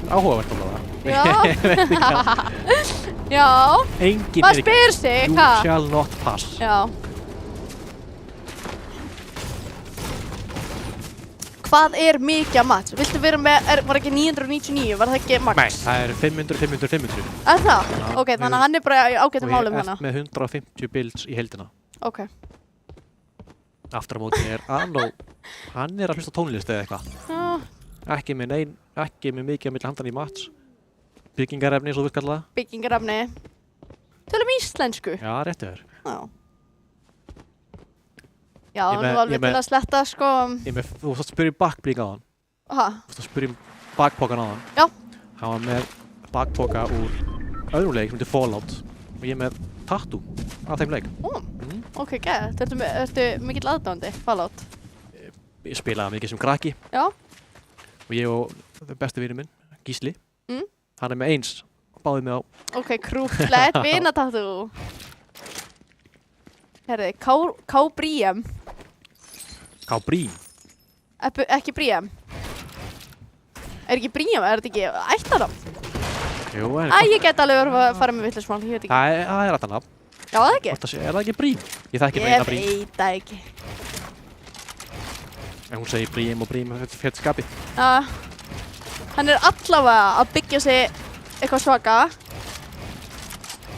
áhugavert alveg. Já. Já. Enginn Maður spyr sig, You hvað? shall not pass. Já. Hvað er mikið að mats? Viltu vera með, var ekki 999, var það ekki max? Nei, það eru 500, 500, 500. Er það? Já, Ok, þannig að hann er bara í ágættum Og málum ég hana. er með 150 builds í heildina. Ok. Aftur á móti er Anno Hann er að hlusta á tónlist eða eitthvað. Já, Ekki með mikið að milli handan í mats. Byggingarefni, eins og þú vilt kalla það. byggingarefni. Tölum íslensku. Já, réttu þér. Já. Já, Ég nú með- alveg ég með- til að sletta, sko. Þú varst að spyrja um bakblík á hann. Ha, Þú varst að spyrja um bakpokan á hann. Já. Hann var með bakpoka úr öðrum leik sem heitir Fallout. Og ég er með tattoo af þeim leik. ok, gett. Ertu mikill aðdáandi, Fallout? Ég spilaði mikið sem krakki. Já. Og ég og besti vinur minn, Gísli. Mm. Hann er með eins. Báði mig á. Ok, krútlegt vinatatú. Herði, K-Bríam. Brí. Ekki Bríam. Er ekki Bríam? Er þetta ekki ættanafn? Jú, en Æ, ég get alveg verið að fara með vittlismál, ég veit ekki. það er alltaf nafn. Já, það ekki? Er það ekki Brím? Ég þekki bara Ég eina Brím. veit það ekki. En hún segir Brím og Brím fyrir skapi. Hann er allavega að byggja sig eitthvað svaka.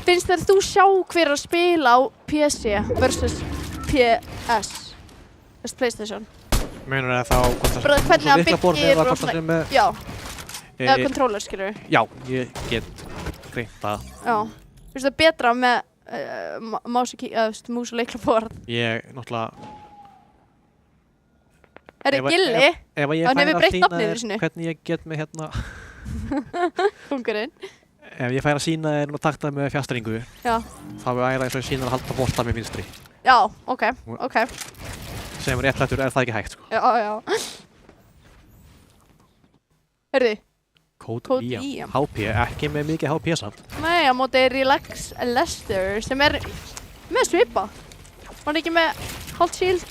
Finnst þér þú sjá hver að spila á PC versus PS? Versus PlayStation? Meinur það þá hvort það Bara hvernig hann byggir eða og hvort það svona- sem með... Já, eða controller, skilur við. Já, ég get greint það. Já. Finnst það betra með mús og leiklaborð? Ég náttúrulega... Herri, Gilli, Ef ég hann fær hefur að breytt sýna nafnið þér sinu. hvernig ég get með hérna... kongurinn. Ef ég fær að sýna þér og takta með fjastringu, Já. þá er æra eins og ég sýna að halda bolta með vinstri. Já, ok. Sem réttlættur er það ekki hægt, sko. Já. Herri, Code IAM. HP, ekki með mikið HP samt. nei, á móti Relax Lester sem er með svipa. Var hann ekki með hálft shield?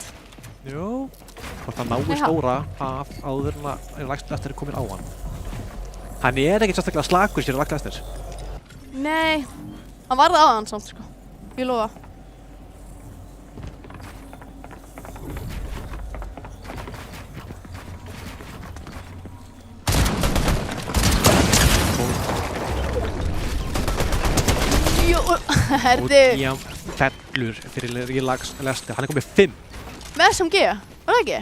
Jú. Hvort það náir Já. stóra af áður en að Lester er komin á hann. Hann er ekki sérstaklega slakur sér að Lester. Nei, hann var það á hann samt, sko. Ég lofa. Jú, herðu, Code IAM fellur fyrir Relax Lester. Hann er komið 5. með SMG, var það ekki?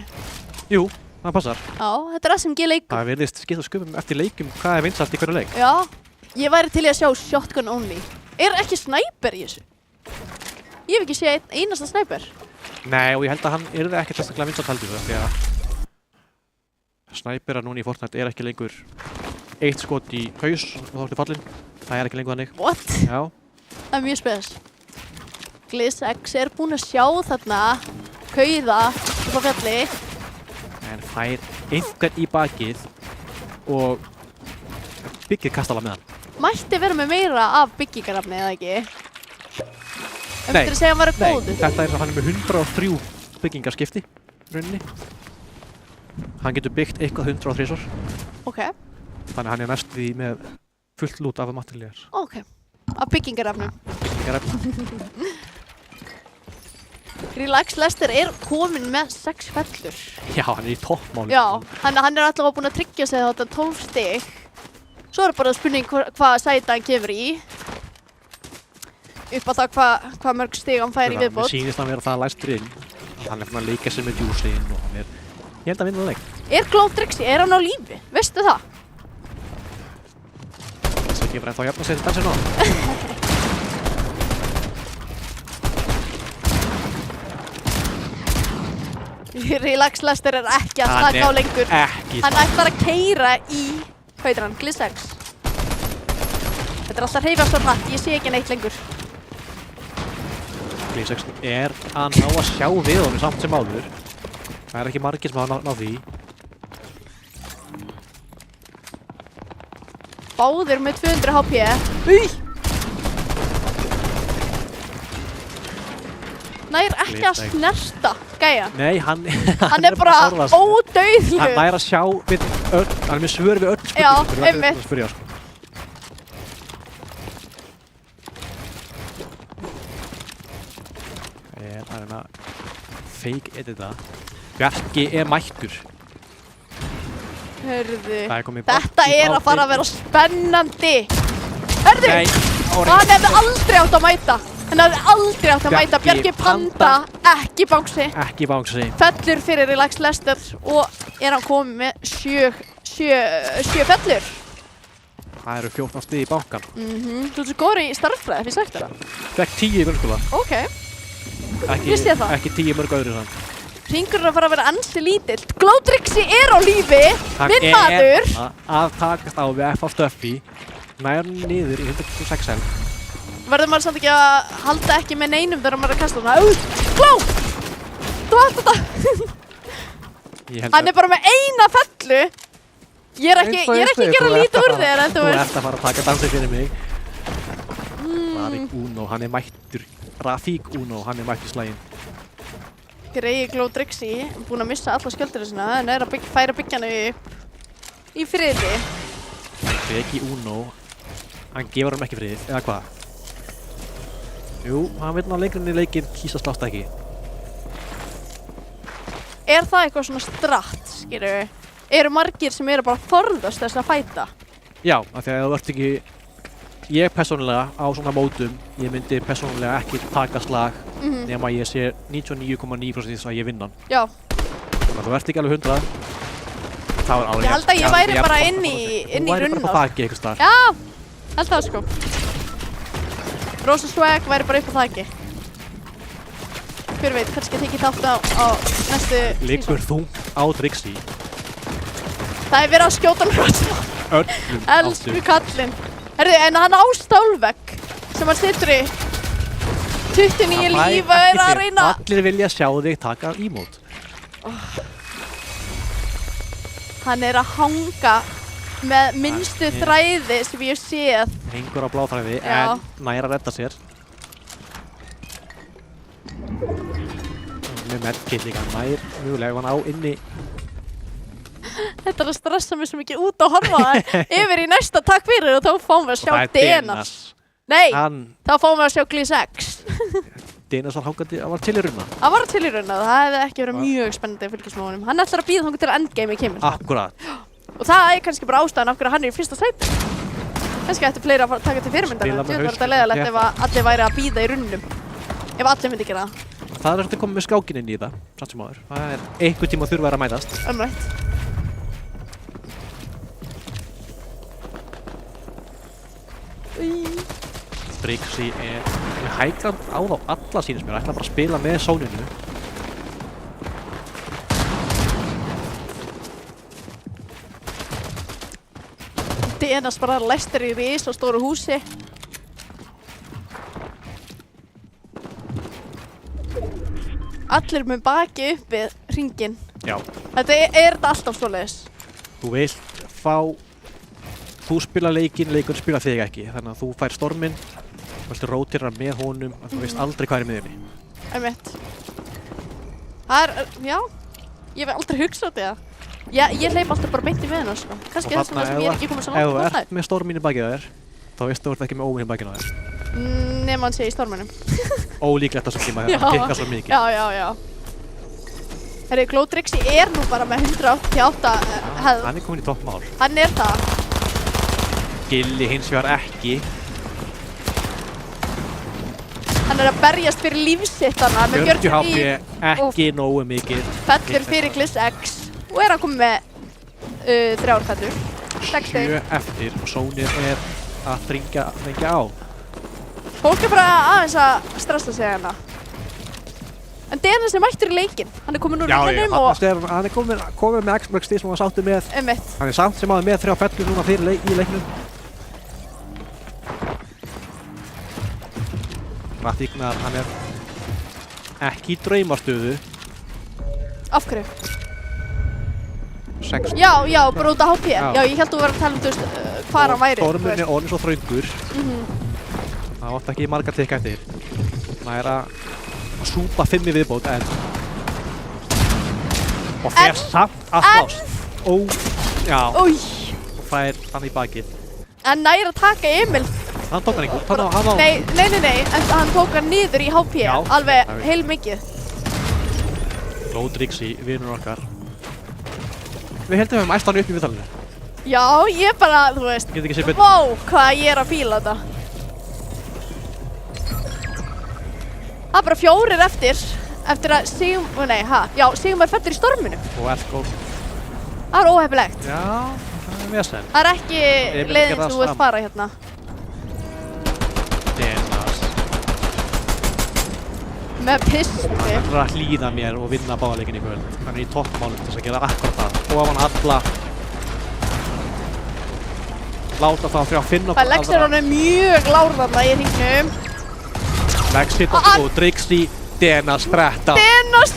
Jú, það passar. Já, þetta er SMG leikur. Það virðist skipta sköpum eftir leikum hvað er vinsalt í hverju leik. Já, ég væri til í að sjá shotgun only. Er ekki snæper í þessu? Ég hef ekki séð einasta snæper. Nei, og ég held að hann yrði ekkert sérstaklega vinsalt heldur það, því að snæpera núna í Fortnite er ekki lengur eitt skot í haus og þá ertu fallinn. Það er ekki lengur þannig. What? Já. Það er mjög spes. GlizzX er búinn að sjá þarna kauða upp á fjalli. En fær einhvern í bakið og byggir kastala með hann. Mætti vera með meira af byggingarafni, eða ekki? Myndirðu segja að hann væri góður? Þetta er að hann er með 103 byggingarskipti í rauninni. Hann getur byggt eitthvað 103 Ok, þannig að hann er næst því með fullt lút af materiáls. ok. Af byggingarafnum. Byggingarefni. Relax Lester er kominn með 6 fellur. Já, hann er í toppmáli. Já, hann er allavega búinn að tryggja sig þetta 12 stig. Svo er bara spurning hvað sæta hann kemur í. Upp á það hvað mörg stig hann fær í Mér viðbót. sýnist hann vera það læstur inn. Hann er fann að leika sér með djúsinn og hann er... Ég held að vinna leik. Er Glóð Drixi, er hann á lífi? Veistu það? Þess að ég bara ennþá jafn að segja dansinn á hann. Relax Lester er ekki að slaka á lengur. Ekki Hann ætlar að keyra í, hvað heitir hann, GlizzX. Þetta er alltaf hreyfast svo hratt, ég sé ekki neitt lengur. GlizzX er að ná að sjá við honum samt sem áður. Það er ekki margir sem hafa náð því. Báðir með 200 HP. Új! Nær ekki að snerta gæja. Nei, hann Hann er bara ódauðlegur. Hann nær að sjá við öll, hann er með svör við öll spurningum. Já, Þetta er öll einmitt. að spyrja, sko. Ég er að reyna að fake edita. Bjarki er mættur. Hörðu, Það er komið þetta babb í er að fara að bátinn. vera spennandi. Hörðu, Nei, hann hefði aldrei átt að mæta. Hann hafði aldrei átt að mæta Bjarki Bjarki Panda, ekki bangsi. Ekki bangsi. Fellur fyrir Relax Lester og er hann komið með sjö fellur. Það eru 14 stig í bankan. Þú ert svo góður í starffræði, ég sagt það. Fekk 10 í grunnskóla. Ok, Vissi ég það? Ekki 10 mörg öðru þann. hringurinn er að fara að vera ansi lítill. Glódrixi er á lífi, minn maður. Að takast á við FH Stöffi. Nær niður í 126 held. Verður maður samt ekki að halda ekki með neinum þegar maður er að kasta hana. Gló! Þú átt þetta. Hann er bara með eina fellu. Ég er ekki að gera lítið úr þér, en þú veist. Þú ert að fara að taka dansið fyrir mig. Rafík Uno, hann er mættur. Rafík Uno, hann er mættur slæginn. Greyið Glódrixi, búinn að missa alla skjöldurinn sína, en er að færa byggjan upp í friði. Ekki Uno, hann gefur hann ekki frið, eða hvað? Jú, hann vil ná lengur inn í leikinn, kýsa slást ekki. Er það eitthvað svona stratt, skilur við? Eru margir sem eru bara að forðast þess að fæta? Já, af því að þú ert ekki... Ég persónulega á svona mótum, ég myndi persónulega ekki taka slag nema ég sé 99,9% þess að ég vinna hann. Já. Þannig að þú ert ekki alveg 100. Það var alveg... Ég held að ég væri bara inn í Þú væri bara á þaki eitthvað starf. Já, held það sko. Rosa Swag væri bara upp á þaki. Hver veit, kannski tekið þátt á næstu Liggur þung á Drixi. Það er verið að skjóta hann rosa. Öllum Elsku kallinn. Herðu, en hann á stálvegg sem hann situr í 29 líf og er að reyna. Allir vilja sjá þig taka ímót. Hann er að hanga með minnstu þræði sem ég hef séð. Hengur á bláþræði en nær að redda sér. Með medkit líka, nær mjögulega hann á inni. Þetta er að stressa mig svo mikið út að horfa yfir í næsta takk fyrir og þá fáum við að sjá Denas. Nei, þá fáum við að sjá Gliss X. Denas var hangandi, hann var til í runna. Hann var til í runna, það hefði ekki verið mjög spennandi að fylgjast með honum. Hann ætlar að bíða þangað til að endgame kemur. Akkurat. Og það er kannski bara ástæðan af hverju hann er í fyrsta sæti. Kannski ættu fleiri að taka til fyrirmyndana. Þetta var þetta leiðilegt ef allir væri að bíða í runnum. Ef allir myndi gera það. Það er eftir að koma með skákinn inn í þetta, samt sem áður. Það er einhvern tíma þurfa að mætast. Drixi er hægland á þá alla sínist mér, ætla bara að spila með sóninu. Denas bara læstir í rís og stóru húsi. Allir með baki upp við hringinn. Já. Þetta er þetta alltaf svoleiðis. Þú vilt fá... Þú spila leikinn, leikinn spila þig ekki. Þannig að þú fær storminn, þú vilt rótira með honum, þú veist aldrei hvað er með henni. Einmitt. Það er, já, ég hef aldrei hugsað þetta. Ég hleyp alltaf bara beint í með hennar, sko. Kannski þess vegna sem ég er ekki komið svo langt á það. Ef þú ert með storminn í bakið á þér, þá veistu þú ert ekki með óminn í bakið á þér. Nema hann sé í storminum. Ólíklegt þessum tíma þegar hann kikkar svo mikið. Já. Herri, Glódrixi er nú bara með 188 hefð. Hann er komin í toppmál. Hann er það. Gilli hins vegar ekki. Hann er að berjast fyrir lífsitt hana með 40 HP, ekki nógu mikið. Fellur fyrir Gliss X og er að koma með 3 fellur. 7 eftir og Sónir er að þringja á. Fólk er bara aðeins að stressa sig hana. En Denas er mættur í leikinn. Hann er komin úr ringnum og... Hann er komin með X-mörg stig sem hann sáttu með. Hann er samt sem aðeins með 3 fellur núna fyrir í leiknum. Rafíknar, hann er ekki í draumastöðu. Af hverju? 60. Já, bara út af HP. Já, ég held að þú verður að tala um, þú veist, hvað hann væri. Stormurinn er orðinn svo þröngur. Það átti ekki marga tikka eftir. Það er að súpa 5 í viðbót, en... Og fer samt að slást. Já. Og fær hann í bakið. En nær að taka Emil. Hann tók hann ekki. Nei, en hann tók hann niður í HP. Já. Alveg heil mikið. Glódrixi, vinur okkar. Við heldum við æst hann upp í viðtalinu. Já, ég bara, þú veist, Get ekki séð betur. vá, hvað ég er að fíla þetta. Það er bara 4 eftir að Sigmar fellur í storminu. Og Elko. Það er óheppilegt. Já, það er vesen. Það er ekki leiðin sem þú vilt fara hérna. Denas. Með pisti. Hann er að hlýða mér og vinna báðarleikin í kvöld. Hann er í toppmálum til þess að gera akkurat það. Ofan alla. Láta það frá að finna okkur Lex er honum mjög lár þarna í hringnum. Lex hitt og Drixi, Denas 13. Denas!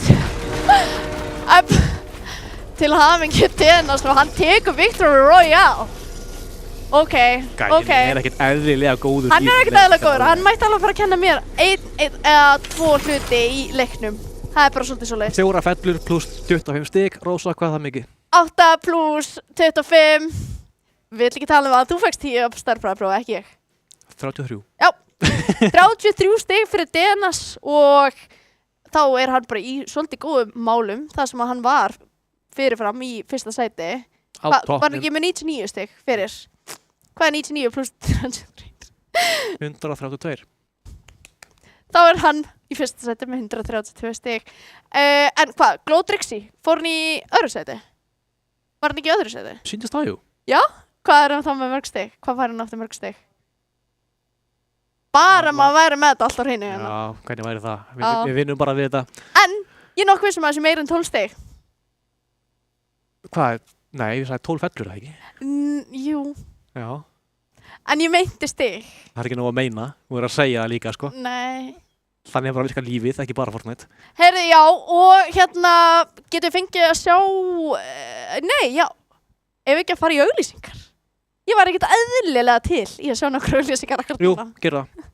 Til hamingju Denas og hann tekur Victory Royale. Gæinn er ekkert eðlilega góður. Hann er ekkert eðlilega góður. Hann mætti alveg fara að kenna mér 1 eða 2 hluti í leiknum. Það er bara svolítið svo leiðis. 4 fellur pluss 25 stig. Rósa, hvað er það mikið? 8 pluss 25. Við vill ekki tala um að þú fækst 10 upp stærðfræðiprófi, ekki ég. 33. Já, 33 stig fyrir Denas og þá er hann bara í svolítið góðum málum þar sem að hann var fyrirfram í fyrsta sæti. Var ekki með 99 stig fyrir? Hvað er 99 pluss 33? 132. Þá er hann í fyrsta sæti með 132 stig. En hvað, Glódrixi, fór hann í öðru sæti? Var hann ekki í öðru sæti? Sýndist það, jú. Já? Hvað er hann þá með mörg stig? Hvað fær hann aftur mörg stig? Bara maður væri með þetta allt á hreinu hérna. Já, hvernig væri það? Við vinnum bara við þetta. En ég er nokkuð vissum að þessi meira en 12 stig. Hvað? Nei, ég sagði 12 fellur, það ekki? Jú. Já. En ég meinti stig. Það er ekki nóg að meina. Þú verður að segja það líka, sko. Nei. Þannig er bara að virka lífið, ekki bara Fortnite. Heyrðu, já, og hérna getum við fengið að sjá... Nei, já. Ef við ekki að fara í auglýsingar. Ég var ekkert eðlilega til í að sjá nokkru auglýsingar akkurat núna. Jú, gerðu það.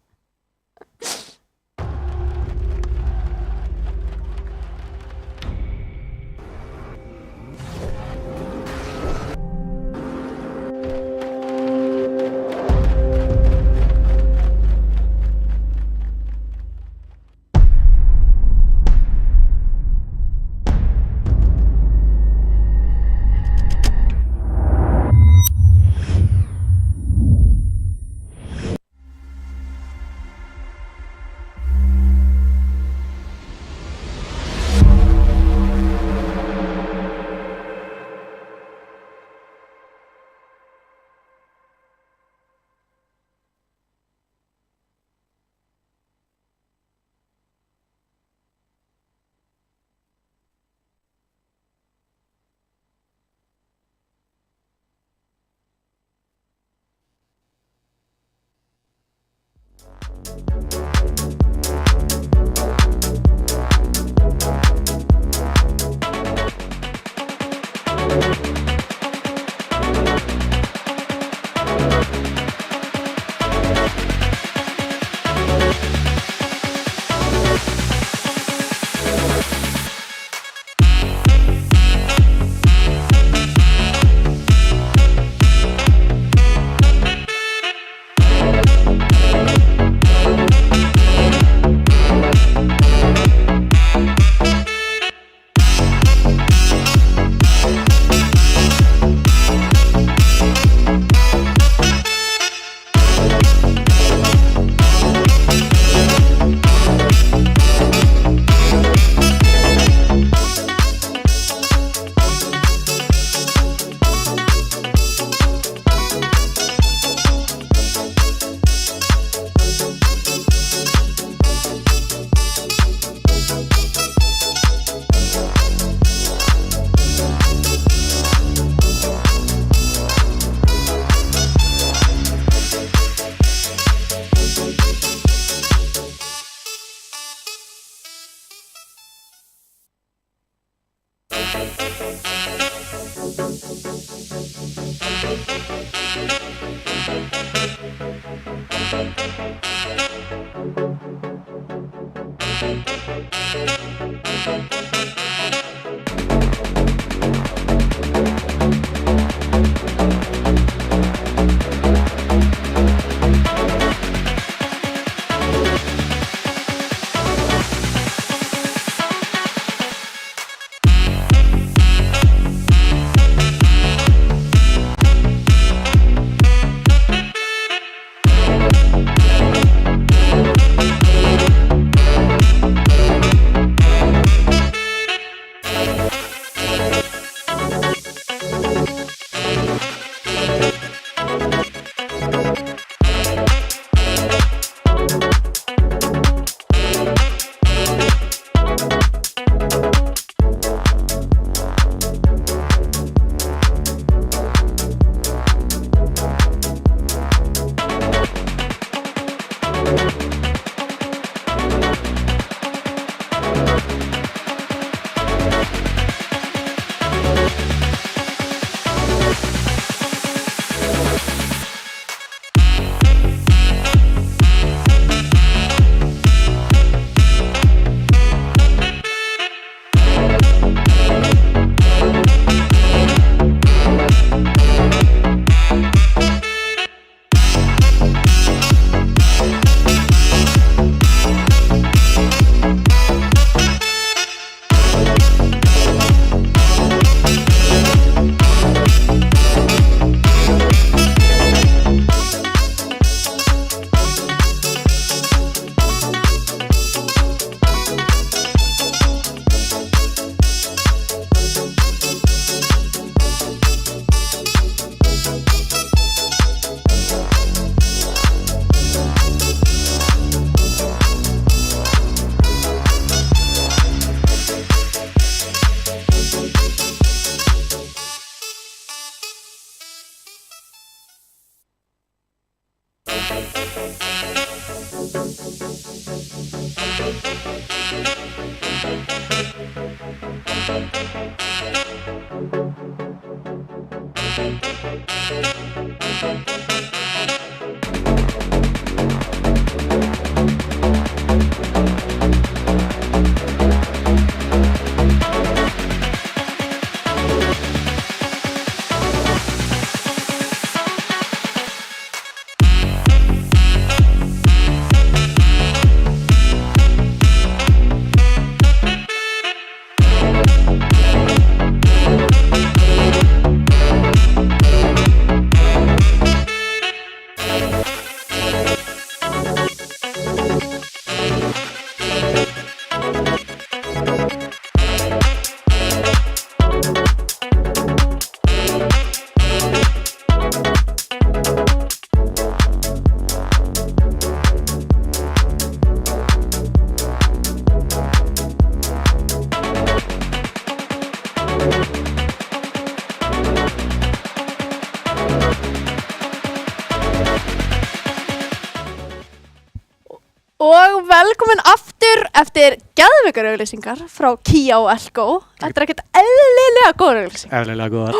Og velkomin aftur eftir geðveikarauglýsingar frá Kia og Elko. Þetta er ekkert eðlilega góður auglýsing. Eðlilega góðar.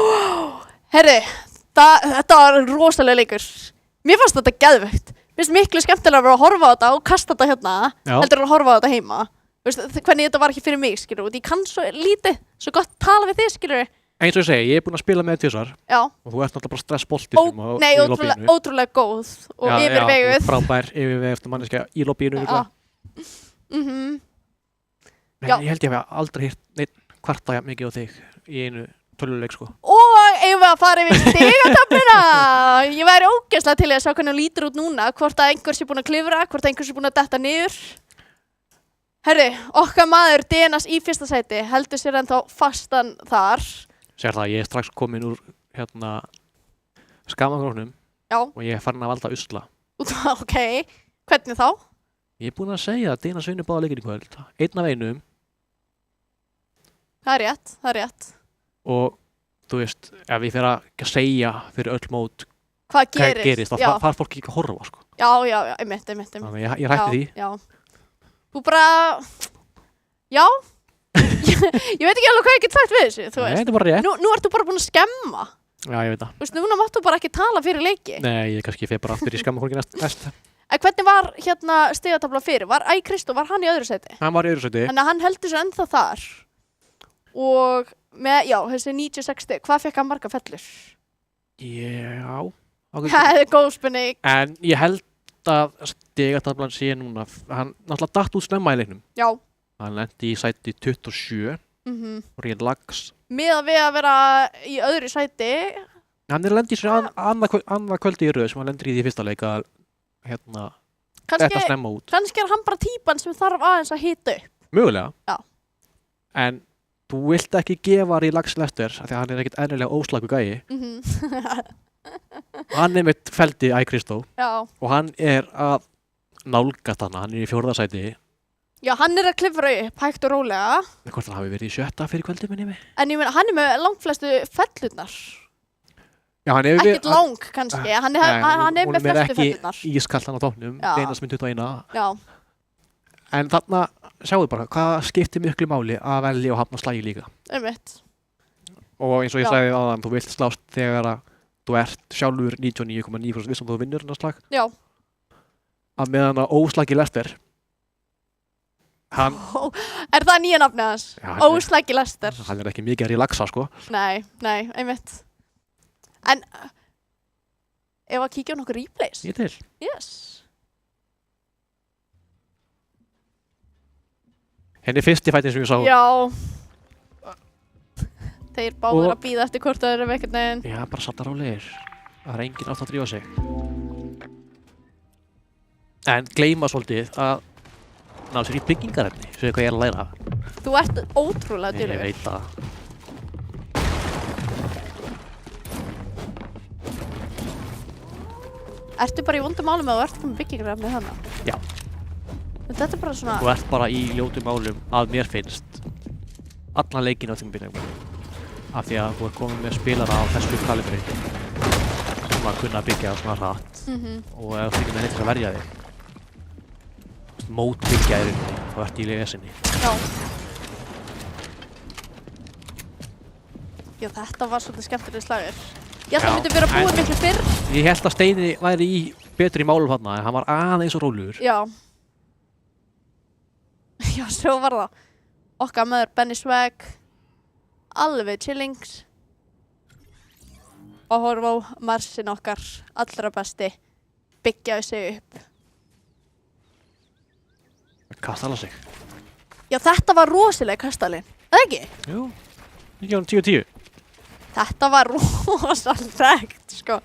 Herri, þetta var rosalega leikur. Mér fannst þetta geðveikt. Mér finnst miklu skemmtilega að vera að horfa á þetta og kasta þetta hérna, heldur en að horfa á þetta heima. Veistu, hvernig þetta var ekki fyrir mig, skilur, og ég kann svo lítið, svo gott tala við þig, skilur. Eins og ég segi, ég er búinn að spila með tvisvar. Já. Og þú ert náttúrulega bara stressboltið Nei, ótrúlega góð og yfirveguð. Já, frábær yfirveguð manneskja í lobbyinu. Já. Já. Ég held ég hef aldrei hýrt neitt kvarta mikið á þig í einu töluleik, sko. Og eigum við að fara yfir stigatöfluna. Ég væri ógeðslega til að sjá hvernig hún lítur út núna, hvort að einhver sé búinn að klifra, hvort að einhver sé búinn að detta niður. Herri, okkar maður DNS í fyrsta sæti heldur sér ennþá fastan þar. Sér það, ég er strax komin úr skamangróknum og ég er farin að valda usla. Ok, hvernig þá? Ég er búinn að segja að DNS vinur báða leikinn í kvöld. Einn af einum. Það er rétt. Og þú veist, ef ég fer að segja fyrir öll mót hvað gerist, þá far fólk ekki að horfa, sko. Já, einmitt. Þannig ég rætti því. Já. Þú bara, já. Ég veit ekki alveg hvað ég get sagt við þessu, þú veist. Nei, þetta er bara rétt. Nú ertu bara búinn að skemma. Já, ég veit það. Þú veist, núna máttu bara ekki tala fyrir leiki. Nei, ég kannski fer bara aftur í skammarhólki næst. En hvernig var stigatafla fyrir? Var Kristó, var hann í öðru sæti? Hann var í öðru sæti. Þannig að hann heldur sér ennþá þar. Og með, þessi 96 stig, hvað fekk hann marga fellur? Já. Það er góð spurning. En ég held að stigataflan sé núna, hann náttúrulega datt út snemma í leiknum. Já. Hann lendi í sæti 27 og rétt lags. Miðað við að vera í öðru sæti. Hann er lendi í sér annað kvöldi í röð sem hann lendir í því fyrsta leik að þetta snemma út. Kannski er hann bara típan sem þarf aðeins að hita upp. Mögulega. Já. En þú vilt ekki gefa hann í lags Lester af því að hann er ekkert eðlilega óslaku gæi. Hann er mitt feldi Kristó. Já. Og hann er að nálgast hann er í 4. sæti. Já, hann er að klifra upp, hægt og rólega. Hvort hann hafi verið í 7. fyrir kvöldi, minni mig. En ég meina, hann er með langflestu fellurnar. Já, hann hefur ekkert lang, kannski. Hann er með flestu fellurnar. Hún er ekki ískalt hann á tóknum, DNS mynd 21. Já. En þarna, sjáu bara, hvað skiptir miklu máli að velja og hafna slagi líka. Einmitt. Og eins og ég sagði áðan, þú vilt slást þegar að þú ert sjálfur 99,9% viss þú vinnur þennan slag. Já. Að meðan að óslagi Lester Er það nýja nafnið hans? Óslagi Lester. Hann er ekki mikið að relaxa, sko. Nei, einmitt. En ef að kíkja á nokkur replays? Ég til. Yes. Henni fyrsti fætin sem ég sá. Já. Þeir báður að bíða eftir hvort það eru einhvern veginn. Já, bara satt rólegir. Það er enginn átt að drífa sig. En gleyma svolítið að ná sér í byggingarefni, svo hvað ég er að læra. Þú ert ótrúlega dýrlegur. Ég veit það. Ertu bara í vondum málum eða þú ert komið byggingarefni þannig? Já. Þetta er bara svona... Þú ert bara í ljótum málum að mér finnst allan leikinn á þeim byggingarefni. Af því að þú ert komið með spilara á þessu kalibri. sem að kunna byggja svona hratt og ef þú ekki með neitt til að verja þig. Mótbyggja í rauninni, þá ertu í lesinni. Já. Já, þetta var svolítið skemmtileg slagur. Ég held að það myndi vera búið miklu fyrr. Ég held að Steini væri betri í málum þarna, en hann var aðeins og rólegur. Já. Já, svo var það. Okkar maður Benny Swag. Alveg chillings. Og horfa á Marsin okkar allra besti. Byggja sig upp. Kastala sig. Já, þetta var rosaleg kastalinn. Það ekki? Jú, 10-10. Þetta var rosalegt, sko.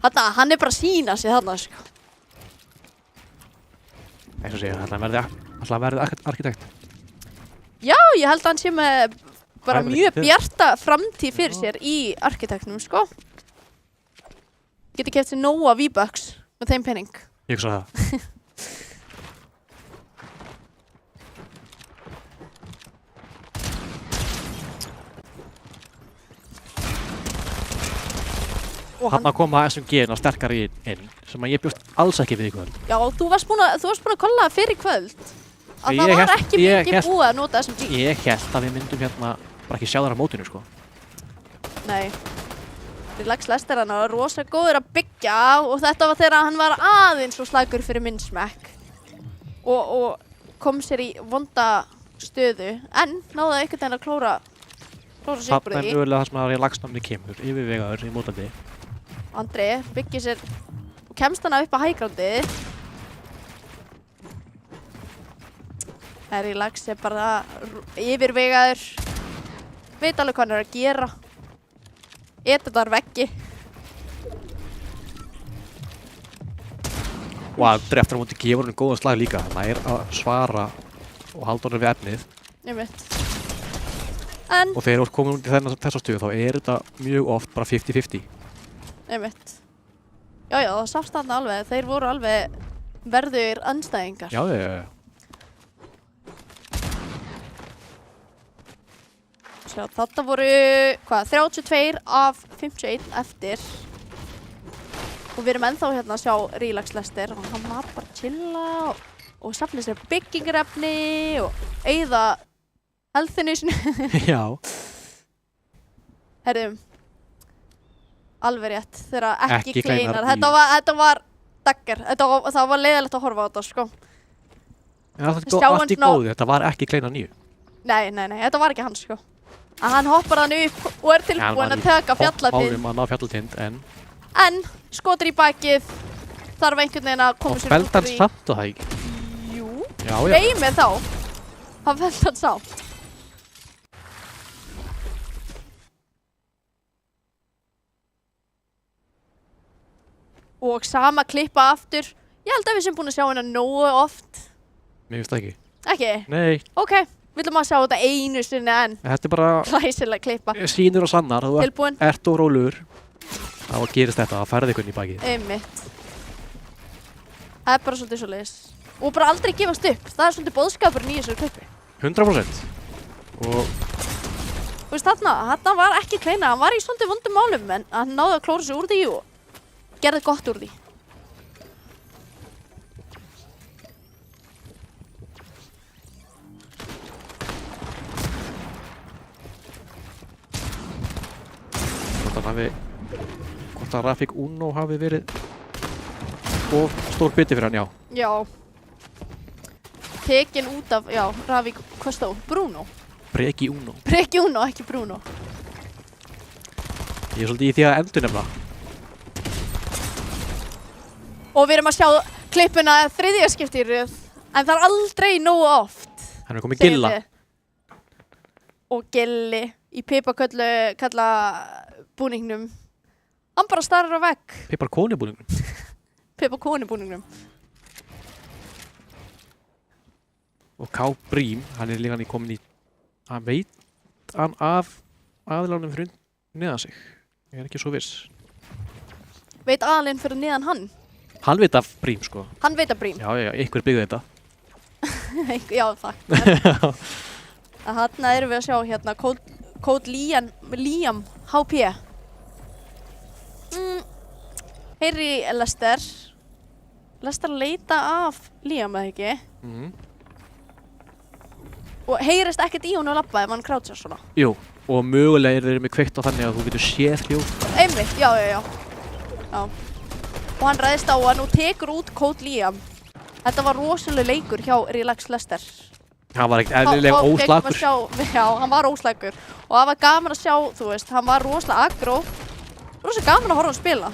Hann er bara að sýna sig þarna, sko. Eins og segja, hann verði arkitekt. Já, ég held að hann sé með bara mjög bjarta framtíð fyrir sér í arkitektunum, sko. Geti keypt sér nóga V-Bucks með þeim penning. Ég hugsa það. Þarna koma SMG-ina sterkari inn sem að ég bjóst alls ekki við í kvöld. Já, þú varst búin að kolla það fyrir kvöld. Að það var ekki mikið búið að nota SMG. Ég hélt að við myndum hérna bara ekki sjá þar á mótinu, sko. Nei. Relax Lester hann var rosa góður að byggja og þetta var þegar hann var aðeins svo slagur fyrir minn smekk. Og kom sér í vonda stöðu, en náði einhvern veginn að klóra sig upp úr því. Það er mögulega það sem að relax-námni kemur, yfirvegaður í mótandi. Andri byggir sér og kemst hana upp á hægrándið. Relax er bara yfirvegaður. Veit alveg hvað hann er að gera. Þar veggi. Og Andri eftir á móti gefur hann góðan slag líka. Hann er að svara og halda honum við efnið. Einmitt. Og þegar þú ert komin út í þessa stöðu þá er þetta mjög oft bara 50-50. Einmitt. Já, það sást þarna alveg. Þeir voru alveg verðugir andstæðingar. Já. Sjá, þetta voru, 32 af 51 eftir. Og við erum ennþá hérna að sjá Relax Lester og hann var bara að chilla og safna sér byggingarefni og eyða healthinu sinni. Já. Herðum, alveg rétt, þegar ekki kleinar. Þetta var dagger, það var leiðilegt að horfa á þetta, sko. En það er allt í góðu, þetta var ekki kleinar nýju. Nei, þetta var ekki hans, sko. Að hann hoppar hann upp og er tilbúinn að taka fjallatind. Málum að ná fjallatind, En skotur í bakið, þarf einhvern veginn að koma sér út úr því. Og felldi hann samt og það ekki? Jú. Já. Nei, með þá. Hann felldi hann samt. Og sama klippa aftur. Ég held að við sem búin að sjá hennar nógu oft. Mér finnst það ekki. Ekki? Nei. Ok, við ætlum að sjá þetta einu sinni enn. Þetta er bara Glæsilega klippa. Sýnir og sannar. Tilbúin. Þú ert og rólegur. Þá gerist þetta, það færði einhvern í bakið. Einmitt. Það er bara svolítið svoleiðis. Og bara aldrei gefast upp. Það er svolítið boðskapurinn í þessu klippi. 100%. Og þú veist þarna var ekki kleina. Hann var í svolítið vondum málum en hann náði að klóra sig úr því og gerði gott úr því. Hvort að Rafik Uno hafi verið of stór biti fyrir hann, já. Já. Tekin út af, Rafik, hvað stóð? Bruno? Breki Uno. Breki Uno, ekki Bruno. Ég er svolítið í því að endurnefna. Og við erum að sjá klippuna þriðja skipti í röð. En það er aldrei nógu oft. Hann er komið Gilla. Og Gilli í piparkalla búningnum. Hann bara starrar á vegg. Piparkóni búningnum. Piparkóni búningnum. Og K. Brím, hann er líka komin í, hann veit hann af aðilánum fyrir neðan sig. Ég er ekki svo viss. Veit aðilinn fyrir neðan hann? Hann veit af Brím, sko. Hann veit af Brím? Já, ykkur byggði þetta. Já, takk. Þarna erum við að sjá hérna Code Liam HP. Heyri Lester. Lester leita af Liam eða ekki. Og heyrist ekkert í hún og labba ef hann crouchar svona. Jú, og mögulega þeir með kveikt á þannig að þú getur séð hljóð. Einmitt, já. Og hann ræðist á hann og tekur út Code Liam. Þetta var rosalega leikur hjá Relax Lester. Hann var ekkert eðlilega óslakur. Já, hann var óslakur. Og það var gaman að sjá, þú veist, hann var rosalega aggró. Rosalega gaman að horfa hann spila.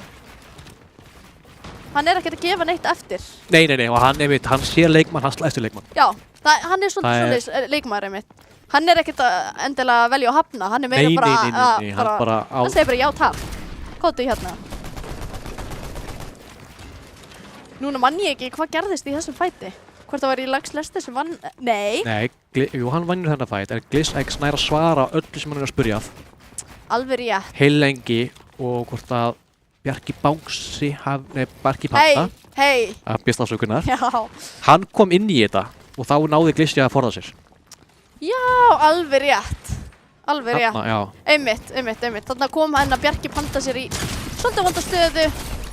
Hann ekkert að gefa neitt eftir. Nei, og hann sér leikmann, hann slæstur leikmann. Já, hann svolítið leikmaður einmitt. Hann ekkert endilega að velja að hafna, hann meira hann segir bara já takk. Kóttu hérna. Núna mann ég ekki hvað gerðist í þessum fæti. Hvort það var Relax Lester sem vann, nei. Jú, hann vannur þennan fæt, en GlizX nær að svara öllu sem hann að spyrja að. Alveg rétt. Heilengi og hvort að Bjarki Bangsi Bjarki Panda. Hei. Að byrsta ásökunar. Já. Hann kom inn í þetta og þá náði Glizzy að forða sér. Já, alveg rétt. Já. Einmitt. Þannig kom hann að Bjarki Panda sér í svolítið vonda stöðu.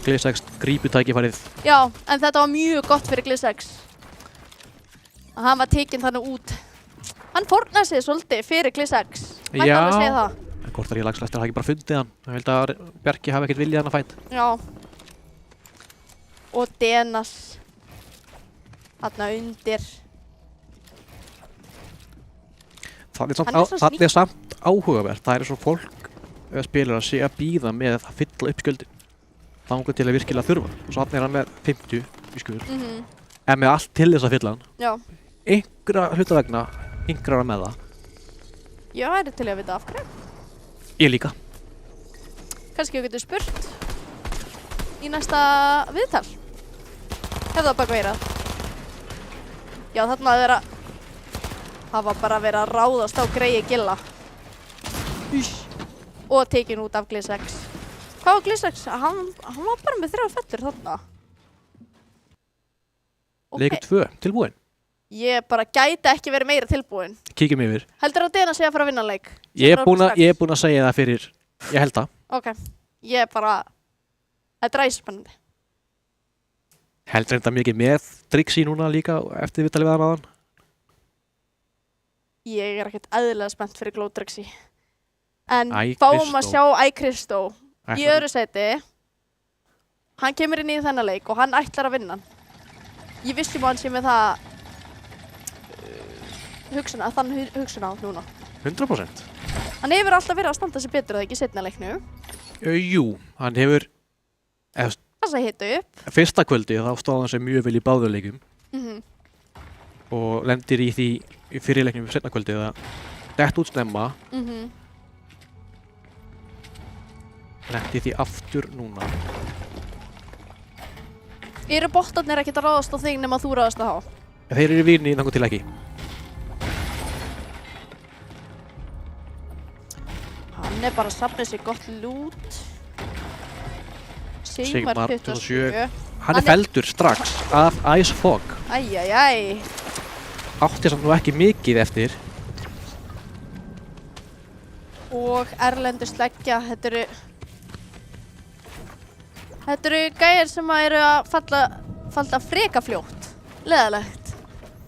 GlizX grípur tækifærið. Já, en þetta var mjög gott fyrir GlizX. Hann var tekinn þannig út. Hann fórnaði sig svolítið fyrir GlizX. Mætti alveg segja það. Hvort að Relax Lester hafi ekki bara fundið hann. Ég held að Bjarki hafi ekkert viljað hann að fæt. Já. Og Denas. Þarna undir. Það er samt áhugavert. Það er svo fólk eða spilar að sé að bíða með að fylla upp skjöldin. Þangað til að virkilega þurfa. Og svo hann með 50 í skjöld. En með allt til þess að fylla hann. Já. Einhverja hluta vegna yngrar með það. Já, til að vita af hverju. Ég líka. Kannski við getum spurt í næsta viðtal. Hefðu það baka eirað. Já, þarna að vera hafa bara verið að ráðast á Greyji Gilla. Og tekin út af GlizX. Hvað var GlizX? Hann var bara með 3 fellur þarna. Leikur 2, tilbúinn. Ég bara gæti ekki verið meira tilbúinn. Kíkjum yfir. Heldur að Dena sé að fara að vinna leik? Ég er búinn að segja það fyrir, ég held það. Ok, ég bara, þetta er æsispennandi. Heldur þetta mikið með Trixie núna líka eftir viðtalið við hann áðan? Ég er ekkert eðlilega spennt fyrir Glow Trixie. En Æ, fáum að Kristó. sjá Kristó í öðru seti. Hann kemur inn í þennan leik og hann ætlar að vinna hann. Ég vissi að hann sé með það þann hugsun á núna. 100%. Hann hefur alltaf verið að standa sig betur, eða ekki seinna leiknum. Jú, hann hefur Þess að hita upp. Fyrsta kvöldi þá stóð hann sig mjög vel í báðuleikum og lendir í því í fyrirleiknum seinna kvöldi að dett út snemma. Lendi því aftur núna. Eru bottarnir ekkert að ráðast á þig nema þú ráðast á þá? Þeir eru vinir þangað til ekki. Hann bara að safna sér gott lút. Sigmar 27. Hann er felldur strax af Ice Fog. Æjæjæj. Átti samt nú ekki mikið eftir. Og erlendur sleggja, þetta eru gæjar sem eru að falla freka fljótt. Leðalegt.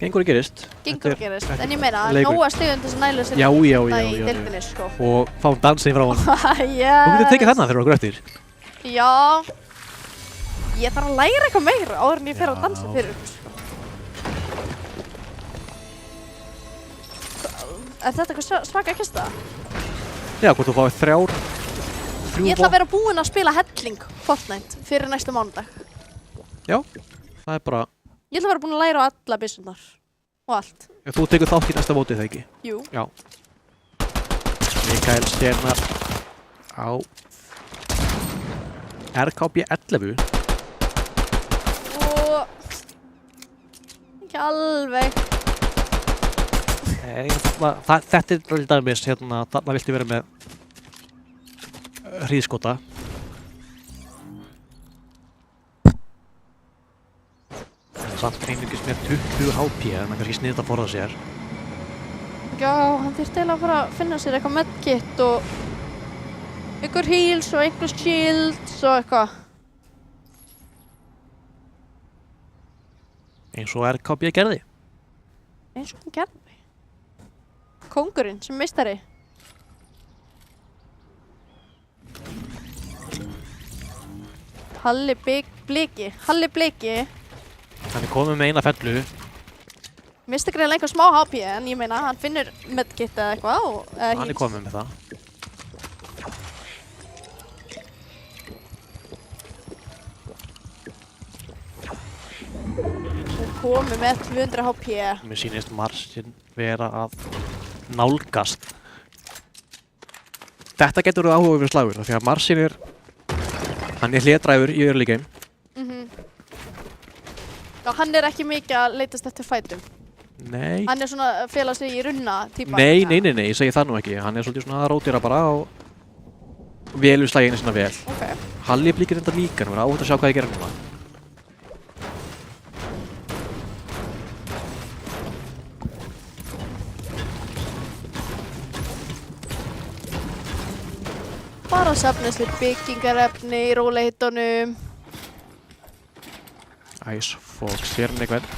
Gengur að gerist. Gengur að gerist, en ég meina að nóga stigum til þess að nælu sér Já. í deildinni, sko. Og fá dansinn frá hann. Já. Þú getur tekið þennan fyrir okkur eftir. Já. Ég þarf að læra eitthvað meira áður en ég fer að dansa fyrir ykkur, sko. Er þetta eitthvað svaka kista? Já, hvort þú fáið 3 Ég ætla að vera búinn að spila helling Fortnite fyrir næstu mánudag. Já, það er bara... Ég ætla að vera búinn að læra á alla byssunar. Og allt. Þú tekur þátt í næsta mótið, það ekki? Jú. Já. Mikael Stenar á RKB 11. Og... ekki alveg. Þetta er til dæmis, þarna viltu vera með hríðskota. Það er samt einungis með 20 HP, en það er kannski sniðt að forða sér. Já, hann þyrfti eiginlega að fara að finna sér eitthvað medkit og Einhver heals og einhver shields og eitthvað. Eins og RKB gerði. Eins og hann gerði. Kóngurinn sem meistari. Halli Bliki. Halli Bliki. Hann er komið með eina fellu. Misti greinlega einhver smá HP en ég meina hann finnur medkit eða eitthvað og Hann er komið með það. komið með 200 HP. Mér sýnist Marsin vera að nálgast. Þetta getur verið áhugaverður slagur, því að Marsin hann er hlédræfur í early game. Já, hann er ekki mikið að leitast eftir fætum. Nei. Hann er svona að fela sig í runna típa. Nei, ég segi það nú ekki. Hann er svolítið svona að rótira bara og velur slaginu sinna vel. Okay. Halli blíkir þetta líka, hann verður áhugt að sjá hvað ég gerir núna. Bara að safnast við byggingarefni í rólehitunum. Ice Fox, hér er einhvern.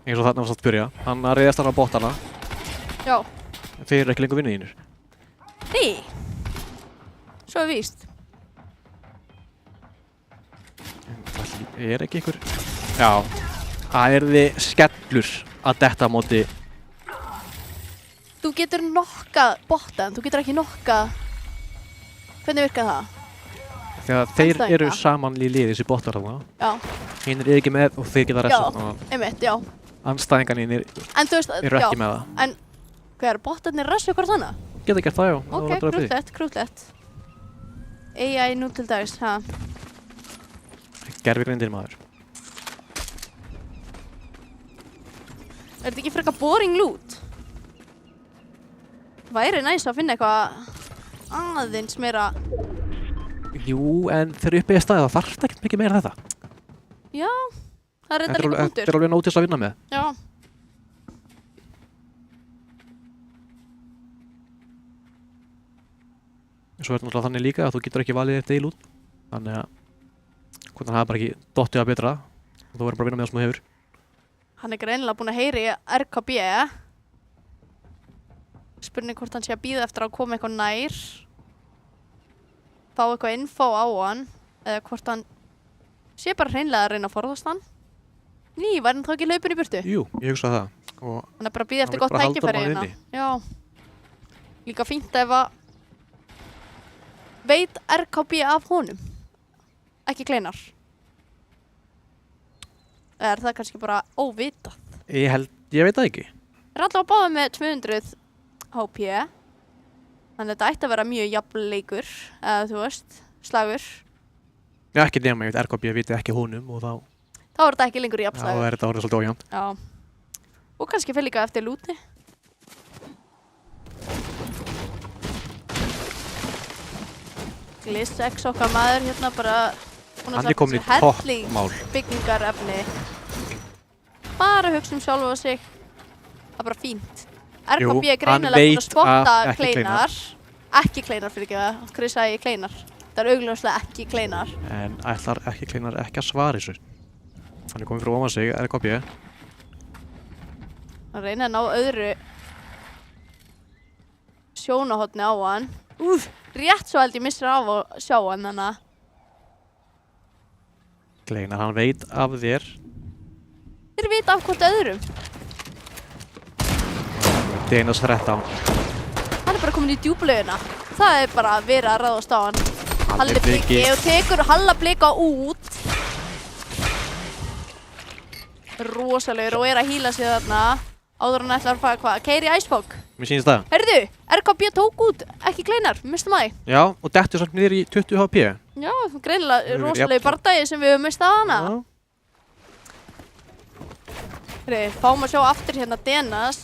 Eins og þarna varst að byrja. Hann reyðast hann á botana. Já. Þeir eru ekki lengur vinniðinir. Nei. Svo er víst. Er ekki ykkur... Já. Það er þið skellur að detta á móti. Þú getur nokkað botan, þú getur ekki nokkað... Hvernig virkar það? Þegar þeir eru saman í liði þessi botar þarna. Já. Hinn er ekki með og þeir geta restað. Já, einmitt, já. Andstæðingarnir eru ekki með það. En hver, botarnir restu hvort annað? Geta gert það, já. Ok, krútlegt. AI nú til dags, ha? Gervigrindir maður. Er þetta ekki frekar boring loot? Væri næs að finna eitthvað aðeins meira... Jú, en þeir eru uppið í staði, það þarf ekkert mikið meira en þetta. Já, það er reynda líka punktur. Þetta er alveg nóg til þess að vinna með. Já. Svo er náttúrulega þannig líka að þú getur ekki valið eftir í loot. Þannig að hvernig hann hafa bara ekki dottið að betra. Þú verður bara að vinna með það sem þú hefur. Hann er greinilega búinn að heyri RKB. Spurning hvort hann sé að bíða eftir að koma eitthvað nær. Fá eitthvað info á hann. Eða hvort hann sé bara hreinlega að reyna að forðast hann. Ný, var hann þá ekki hlaupin í burtu? Jú, ég hugsa það. Og hann er bara að bíða eftir gott tækifæri hérna. Já. Líka fínt ef að veit RKB af honum. Ekki kleinar. Eða er það kannski bara óvitað? Ég veit það ekki. Er alltaf að báða með 200 HP. Þannig að þetta ætti að vera mjög jafn leikur. Eða þú veist, slagur. Já, ekki nema, ég veit RKB viti ekki honum og þá... Þá er þetta ekki lengur jafn slagur. Já, þá er þetta orðið svolítið ójafnt. Já. Og kannski fyrir líka eftir lúti. Gliss okkar maður hérna bara... Hann er komin í toppmál. Byggingarefni. Bara hugsa sjálfa sig. Það er bara fínt. RKB er greinilega búinn að spotta kleinar. Ekki kleinar fyrir ekki það. Hverju sagði ég kleinar? Það er augljóslega ekki kleinar. En ætlar ekki kleinar ekki að svara þessu. Hann er komin frá ofan sig, RKB. Hann reynir að ná öðru sjónahotni á hann. Rétt svo held ég missir af að sjá hann þannig að Kleinar, hann veit af þér. Þeir vita af hvort öðrum. Denas 13. Hann er bara komin í djúplaugina. Það er bara verið að ráðast á hann. Halli Bliki og tekur Halla Blika út. Rosalegur og er að hýla sig þarna. Áður hann ætlar að fara hvað? Keyri Icefog. Mér sýnist það. Heyrðu, RKB tók út, ekki kleinar, mistum að því. Já, og dettur samt niður í 20 HP. Já, greinilega rosalegi bardagi sem við höfum mistað hana. Heyrðu, fáum að sjá aftur hérna Denas.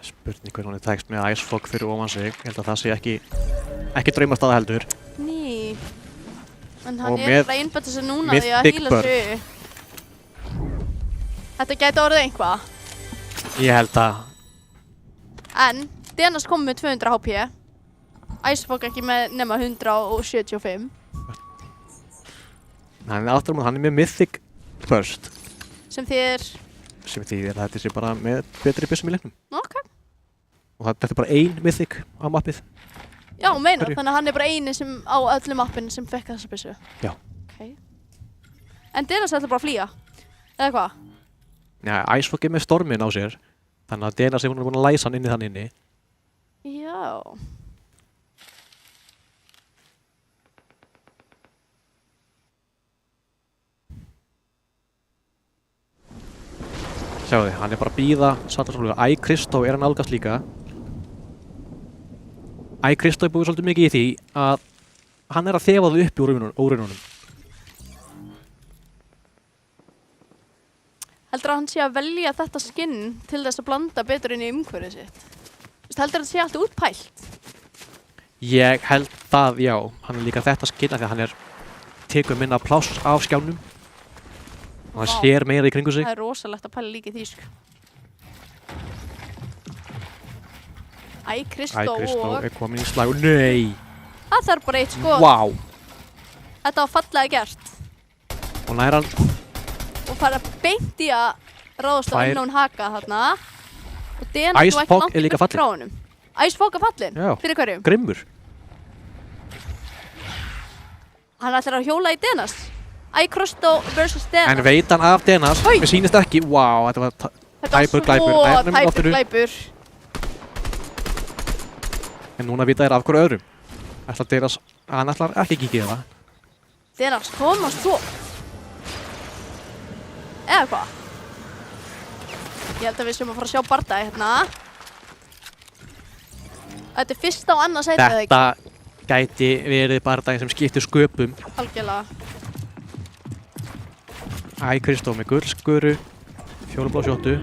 Spurning hvernig hann er tekst með Icefog fyrir ofan sig. Ég held að það sé ekki draumastaða heldur. Ný. En hann Og er með bara einbætt sig núna því að Mythic hýla Burn. sig. Þetta gæti orðið einhvað. Ég held að En Denas kom með 200 HP. Icefog ekki með nema 175. hann er með Mythic Burst Sem þýðir... sem þýðir að þetta sé bara með betri byssum í leiknum. Ok. Og þetta er bara ein Mythic á mappið. Já, meinar. Hverju? Þannig að hann er bara eini sem á öllu mappinu sem fekk þessa byssu. Já. Ok. En Denas ætla bara að flýja. Eða hvað? Já, Icefog er með stormin á sér. Þannig að Denas er búin að læsa hann inni þann inni. Já. Sjáu þið, hann er bara að bíða Sattarsfólkur. Kristó er að nálgast líka. Kristó er búið svolítið mikið í því að hann er að þefa þau upp í úrununum. Heldur að hann sé að velja þetta skinn til þess að blanda betur inn í umhverfið sitt? Heldur að þetta sé allt útpælt? Ég held það, já. Hann er líka þetta skinn af því að hann tekur minna pláss af skjánum. Og hann sér meira í kringu sig. Það er rosalegt að pæla líka í því, sko. Kristó og... er komin í slag. Nei! Það er bara eitt skot. Vá! Þetta var fallega gert. Og nær hann... Og fara beint í að ráðast á unknown haka þarna. Og Denas nú ekki Icefog langt er líka burt fallinn. frá honum. Icefog er fallinn? Já. Fyrir hverju? Grimmur. Hann ætlar að hjóla í Denas. Kristó versus Denas. En veit hann af Denas? Oj. Mér sýnist ekki. Vá, þetta var tæpur glæpur. Þetta Nei, var nefnum svo loftinu. tæpur glæpur. En núna vita þér af hverju öðrum. Hann ætlar ekki að kíkja það. Denas komast svo. Eða hvað? Ég held að við séum að fara að sjá bardagi hérna. Þetta er fyrsta og annað sætið eða ekki? Þetta gæti verið bardagi sem skiptir sköpum. Algjörlega. Kristó með gullskuru, fjólublá sjóttu.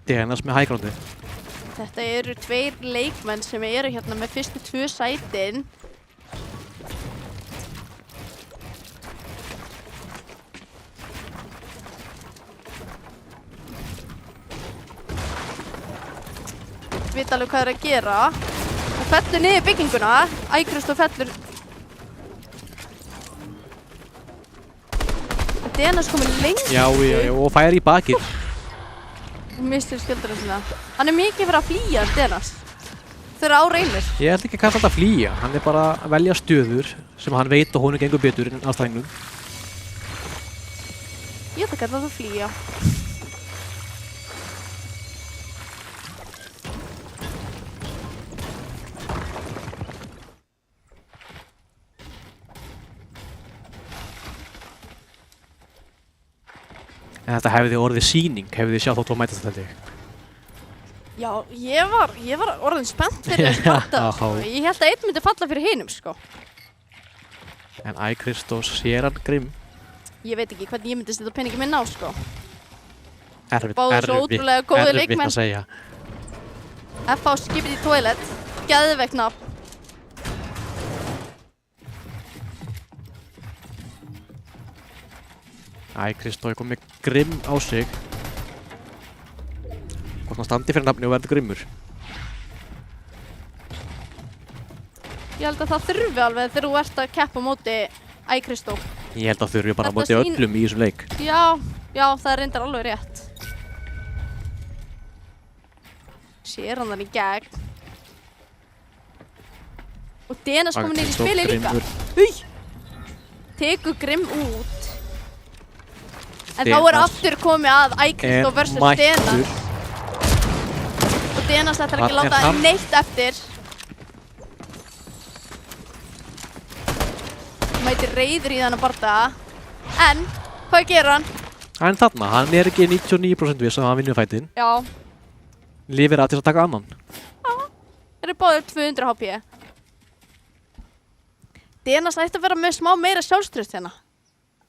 Denas með hægrándi. Þetta eru tveir leikmenn sem eru hérna með fyrstu 2 sætin. Vita alveg hvað er að gera. Það fellur niður bygginguna. Kristó fellur. Denas komið lengt. Já, og fær í bakið. Og mistir skjöldurinn sinna. Hann er mikið fyrir að flýja, Denas. Þeir eru á reynir. Ég held ekki að kalla þetta að flýja. Hann er bara að velja stöður sem hann veit og honum gengur betur en aðstæðingnum. Ég ætla að kalla þetta flýja. En þetta hefði orðið sýning, hefði þið sjá þótt og mætast þetta held ég. Já, ég var orðin spennt fyrir þessu parta, sko. Ég held að einn myndi falla fyrir hinum, sko. En Kristó sér hann grimm. Ég veit ekki hvernig ég myndi setja peningi minn á, sko. Erfitt svo ótrúlega góðir leikmenn. að segja. FH Skipið í Toilet. Geðveikt nafn. Kristó er komið grimm á sig. Hvort hann standi fyrir nafni og verður grimmur. Ég held að það þurfi alveg þegar þú ert að keppa á móti Kristó. Ég held að þurfi bara á Þetta móti öllum í þessum leik. Já, það er reyndar alveg rétt. Sér hann þannig í gegn. Og Denas komin inn í Kristó spili líka. grimmur. Tekur grimm út. En þá er aftur komið að Kristó versus Denas. Og Denas ætlar ekki að láta neitt eftir. Mætir reiður í þennan bardaga. En, hvað gerir hann? En þarna, hann er ekki 99% viss að hann vinnur fætinn. Já. Lifir að til að taka annan. Já, þeir eru báðir 200 HP. Denas ætti að vera með smá meira sjálfstraust hérna.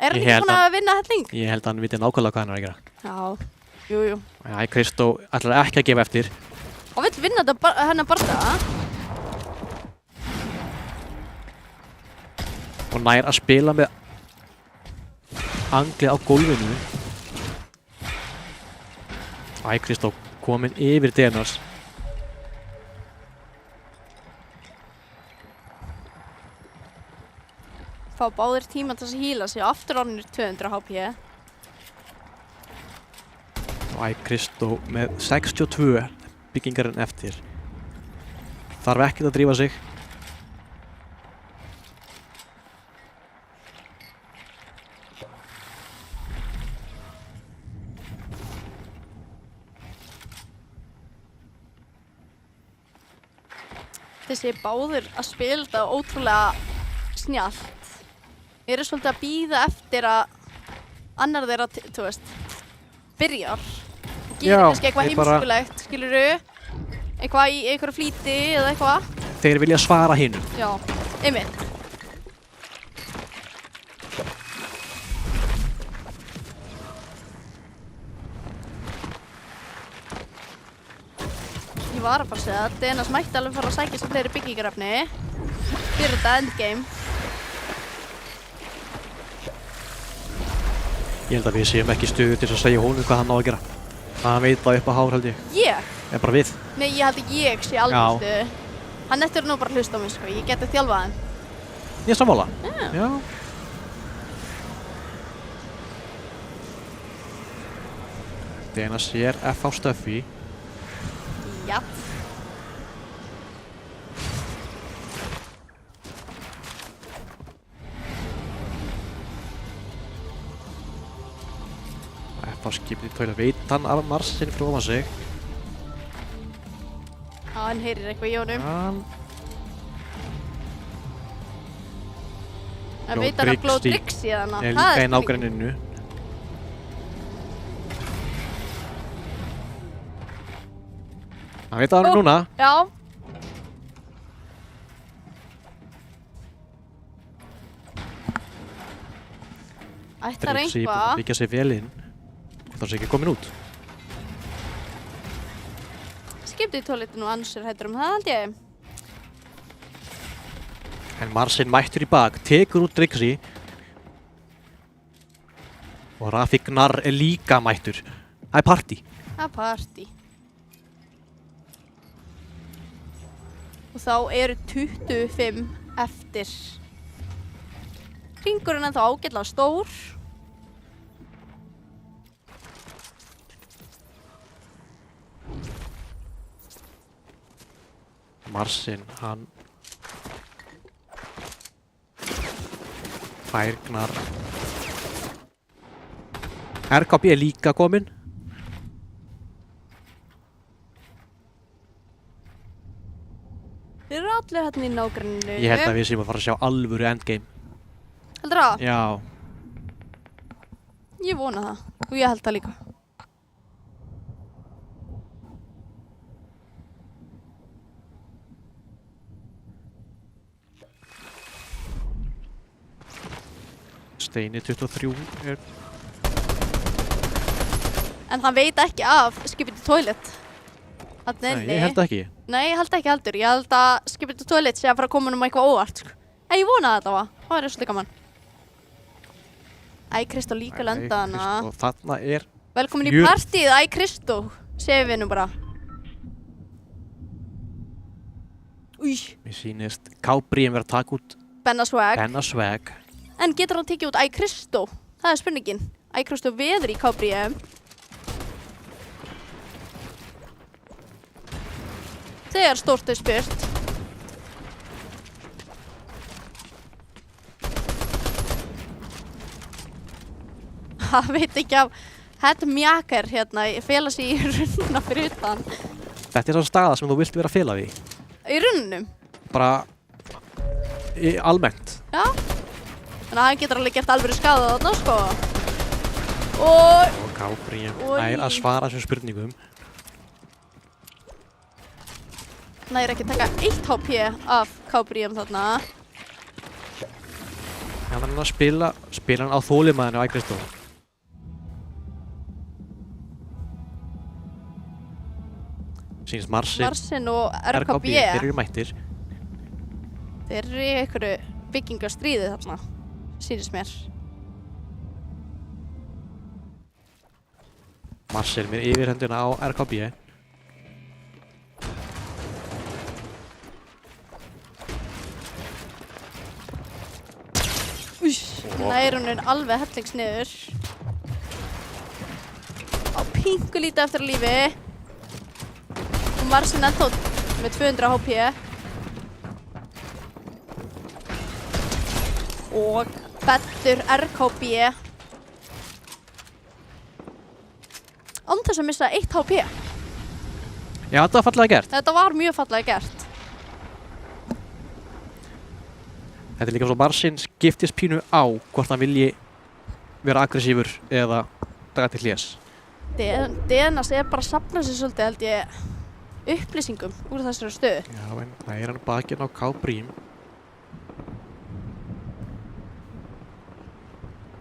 Er hann ekki búinn að vinna helling? Ég held að hann viti nákvæmlega hvað hann er að gera. Já, jú. Kristó ætlar ekki að gefa eftir. Hann vill vinna þetta hennar bardaga. Og nær að spila með anglið á gólfinu. Kristó kominn yfir DNS. Fá báðir tíma til þess að hýla sig. Aftur ánir 200 HP. Kristó með 62 byggingarinn eftir. Þarf ekkert að drífa sig. Þessi báðir að spila þetta ótrúlega snjallt. Þeir eru svolítið að bíða eftir að annar þeirra, þú veist, byrjar. Gerir kannski eitthvað heimskulegt, skilurðu? Eitthvað í einhverju flýti eða eitthvað. Þeir vilja svara hinum. Já, einmitt. Ég var að fara að segja að DNS mætti alveg fara að sækja sér fleiri byggingarefni fyrir þetta endgame. Ég held að við séum ekki í stöðu til að segja honum hvað hann á að gera. Hann veit það upp á hár held ég. Ég? En bara við. Nei, ég held ekki ég sé alveg stuð. Hann eftir nú bara að hlusta á mig, sko. Ég geti þjálfað hann. Ég sammála. Já. DNS sér F á Stöffi. Já. F á skipið í tóila. Veit hann af Marsinn fyrir ofan sig. Já, hann heyrir eitthvað í honum. Hann veit hann að Glow Drix í þarna. Ég er líka í nágrenninu. Hann veit að hann núna. Já. Ætlar Drixi búinn eitthvað. að byggja sig vel inn. Það sé ekki komin út. Skiptið tólitin og ansur hættur það held ég. En Marsinn mættur í bak, tekur út Drixi. Og Rafik Gnarr er líka mættur. Það er partí. Það er partí. Og þá eru 25 eftir. Hringurinn er þá ágætlega stór. Marsinn, hann fær Gnarr. RKB er líka kominn. Þeir eru allir hérna í nágrenninu. Ég held að við séum að fara að sjá alvöru endgame. Heldur það? Já. Ég vona það. Og ég held það líka. Steini 23 er... En hann veit ekki af skipið til toilet. Þarna inni. Nei, ég held ekki. Nei, ég held ekki heldur. Ég held að skipið til toilet sé að fara að koma um eitthvað óvart, sko. En ég vona þetta var. Það er svolítið gaman. Kristó líka lenda hana. Kristó, þarna er... Velkomin í partíð, Kristó. Segum við nú bara. Új. Mér sýnist K-Bríum verið að taka út Benna Swag. Benna Swag. En getur hann tekið út Kristó? Það er spurningin. Kristó veður í K-Bríum. Þegar stórt er spurt. Það veit ekki af headmjakar hérna, fela sig í runnuna fyrir utan. Þetta er svona staða sem þú vilt vera að fela því. Í runnunum? Bara... almennt. Já. Þannig að hann getur alveg gert alvöru skada þarna, sko. Og K-Bríum nær að svara þessum spurningum. Nær ekki taka 1 HP af K-Bríum þarna. Hann er að spila hann á þolinmæðinu á Kristó. Sýnist Marsin og RKB. Þeir eru mættir. Þeir eru í einhverju byggingastríði þarna, sýnist mér. Marsin með yfirhendina á RKB. Nærunum alveg hellings niður. Á pingu lítið eftir að lífi. Og Marsin ennþá með 200 HP. Og Beddur RKB. Án þess að missa 1 HP. Já, þetta var fallega gert. Þetta var mjög fallega gert. Þetta er líka svo Marsin skiptist pínu á hvort hann vilji vera aggressífur eða draga til hlés. DNS er bara að safna sér svolítið, held ég, upplýsingum úr þessari stöðu. Já, en það er hann bakinn á K-Brím.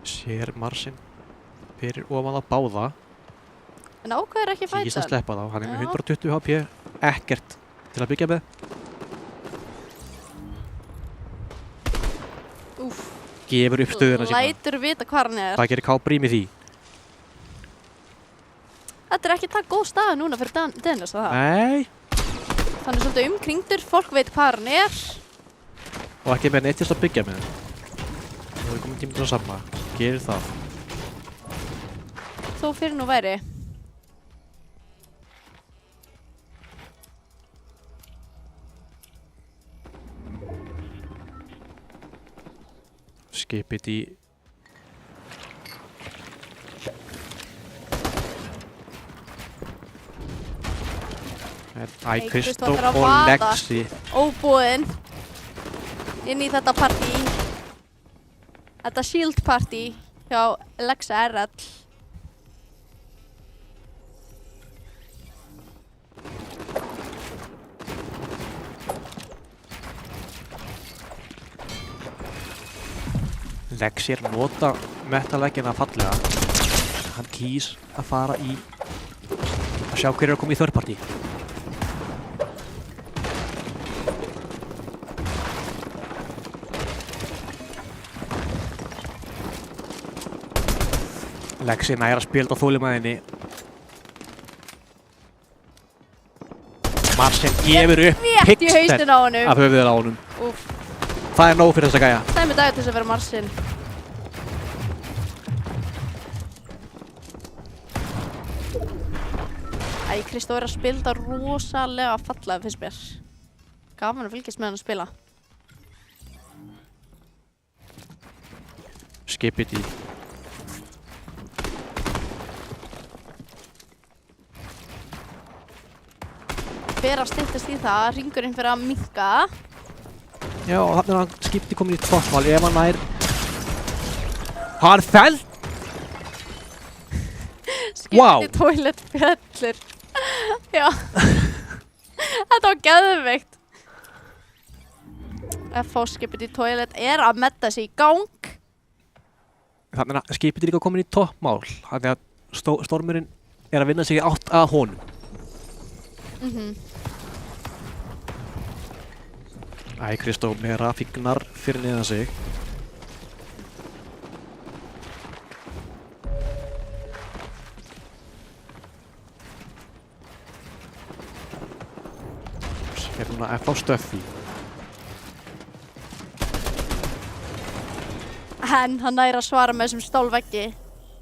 Sér Marsin fyrir ofan að báða. En ákveður ekki að Kýs að fæta sleppa þá. Hann er með 120 HP, ekkert til að byggja með. Úff. Gefur upp stöðuna sína. Lætur vita hvað hann er. Hvað gerir K-Brím í því? Þetta er ekki það góð staða núna fyrir DNS, það. Nei. Hann er svolítið umkringdur, fólk veit hvað hann er. Og ekki með neitt til að byggja með. Nú er komin tími til að samla. Gerir það. Þó fyrir nú væri. Skipið í Kristó og Lexi. Óbúinn inn í þetta partí. Þetta Shield partí hjá Lexa RL. Lexi er að nota metalækina fallega. Hann kýs að fara í að sjá hver er að koma í third party. Lexi nær að spila á þolinmæðinni. Marsin gefur upp Rétt í hausinn á honum. af höfuðið á honum. Úff. Það er nóg fyrir þessa gæja. Dæmi dagur til þess að vera Marsin. Kristó er að spila þetta rosalega fallega finnst mér. Gaman að fylgjast með hann að spila. Skipið í Fer að styttast í það, ringurinn fyrir að minnka. Já, og þannig að hann skipti komin í toppmál ef hann nær. Hann fell! Skipti toilet fellur. Já. Þetta var geðveikt. FH skipið í toilet er að metta sig í gang. Þannig að skipið er líka komin í toppmál. Þannig að stormurinn er að vinna sig í átt að honum. Kristó með rafíknar fyrir neðan sig. Sér núna FH stöffi. En hann nær að svara með þessum stálveggi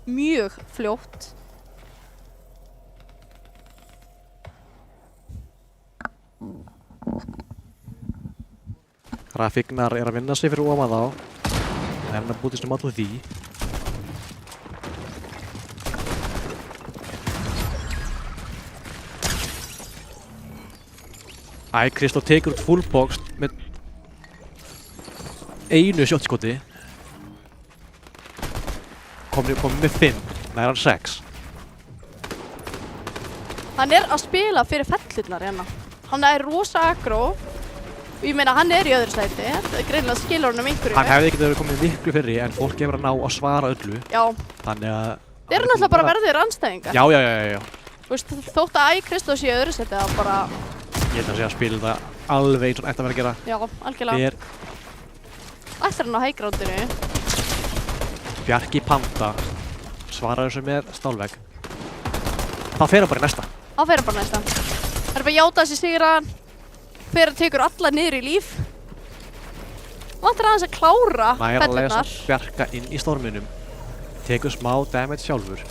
mjög fljótt. Rafíknar er að vinna sig fyrir ofan þá. Það er hann að bútist alltaf því. Kristó tekur út full box með einu shotskoti. Komið með 5, það er hann 6. Hann er að spila fyrir fellurnar hérna. Hann er rosa aggro. Og ég meina, hann er í öðru sæti. Það er greinilega skilur hann einhverju. Hann hefði getið verið komið miklu fyrri en fólk hefur að ná að svara öllu. Já. Þannig að... Þeir eru náttúrulega bara verðir andstæðingar. Já. Þú veist, þótt að Kristó sé öðru seti að bara... Ég held að segja að spila þetta alveg eins og ætti að vera að gera. Já, algjörlega. Ætlar hann á hægrándinu. Bjarki Panda svarar þessu með stálvegg. Það fer hann bara í næsta. Það fer hann bara í næsta. Það er bara að játa þessi sigra. Fer að tekur alla niður í líf. Vantar aðeins að klára Nær að lesa fellurnar. Bjarka inn í storminum. Tekur smá damage sjálfur.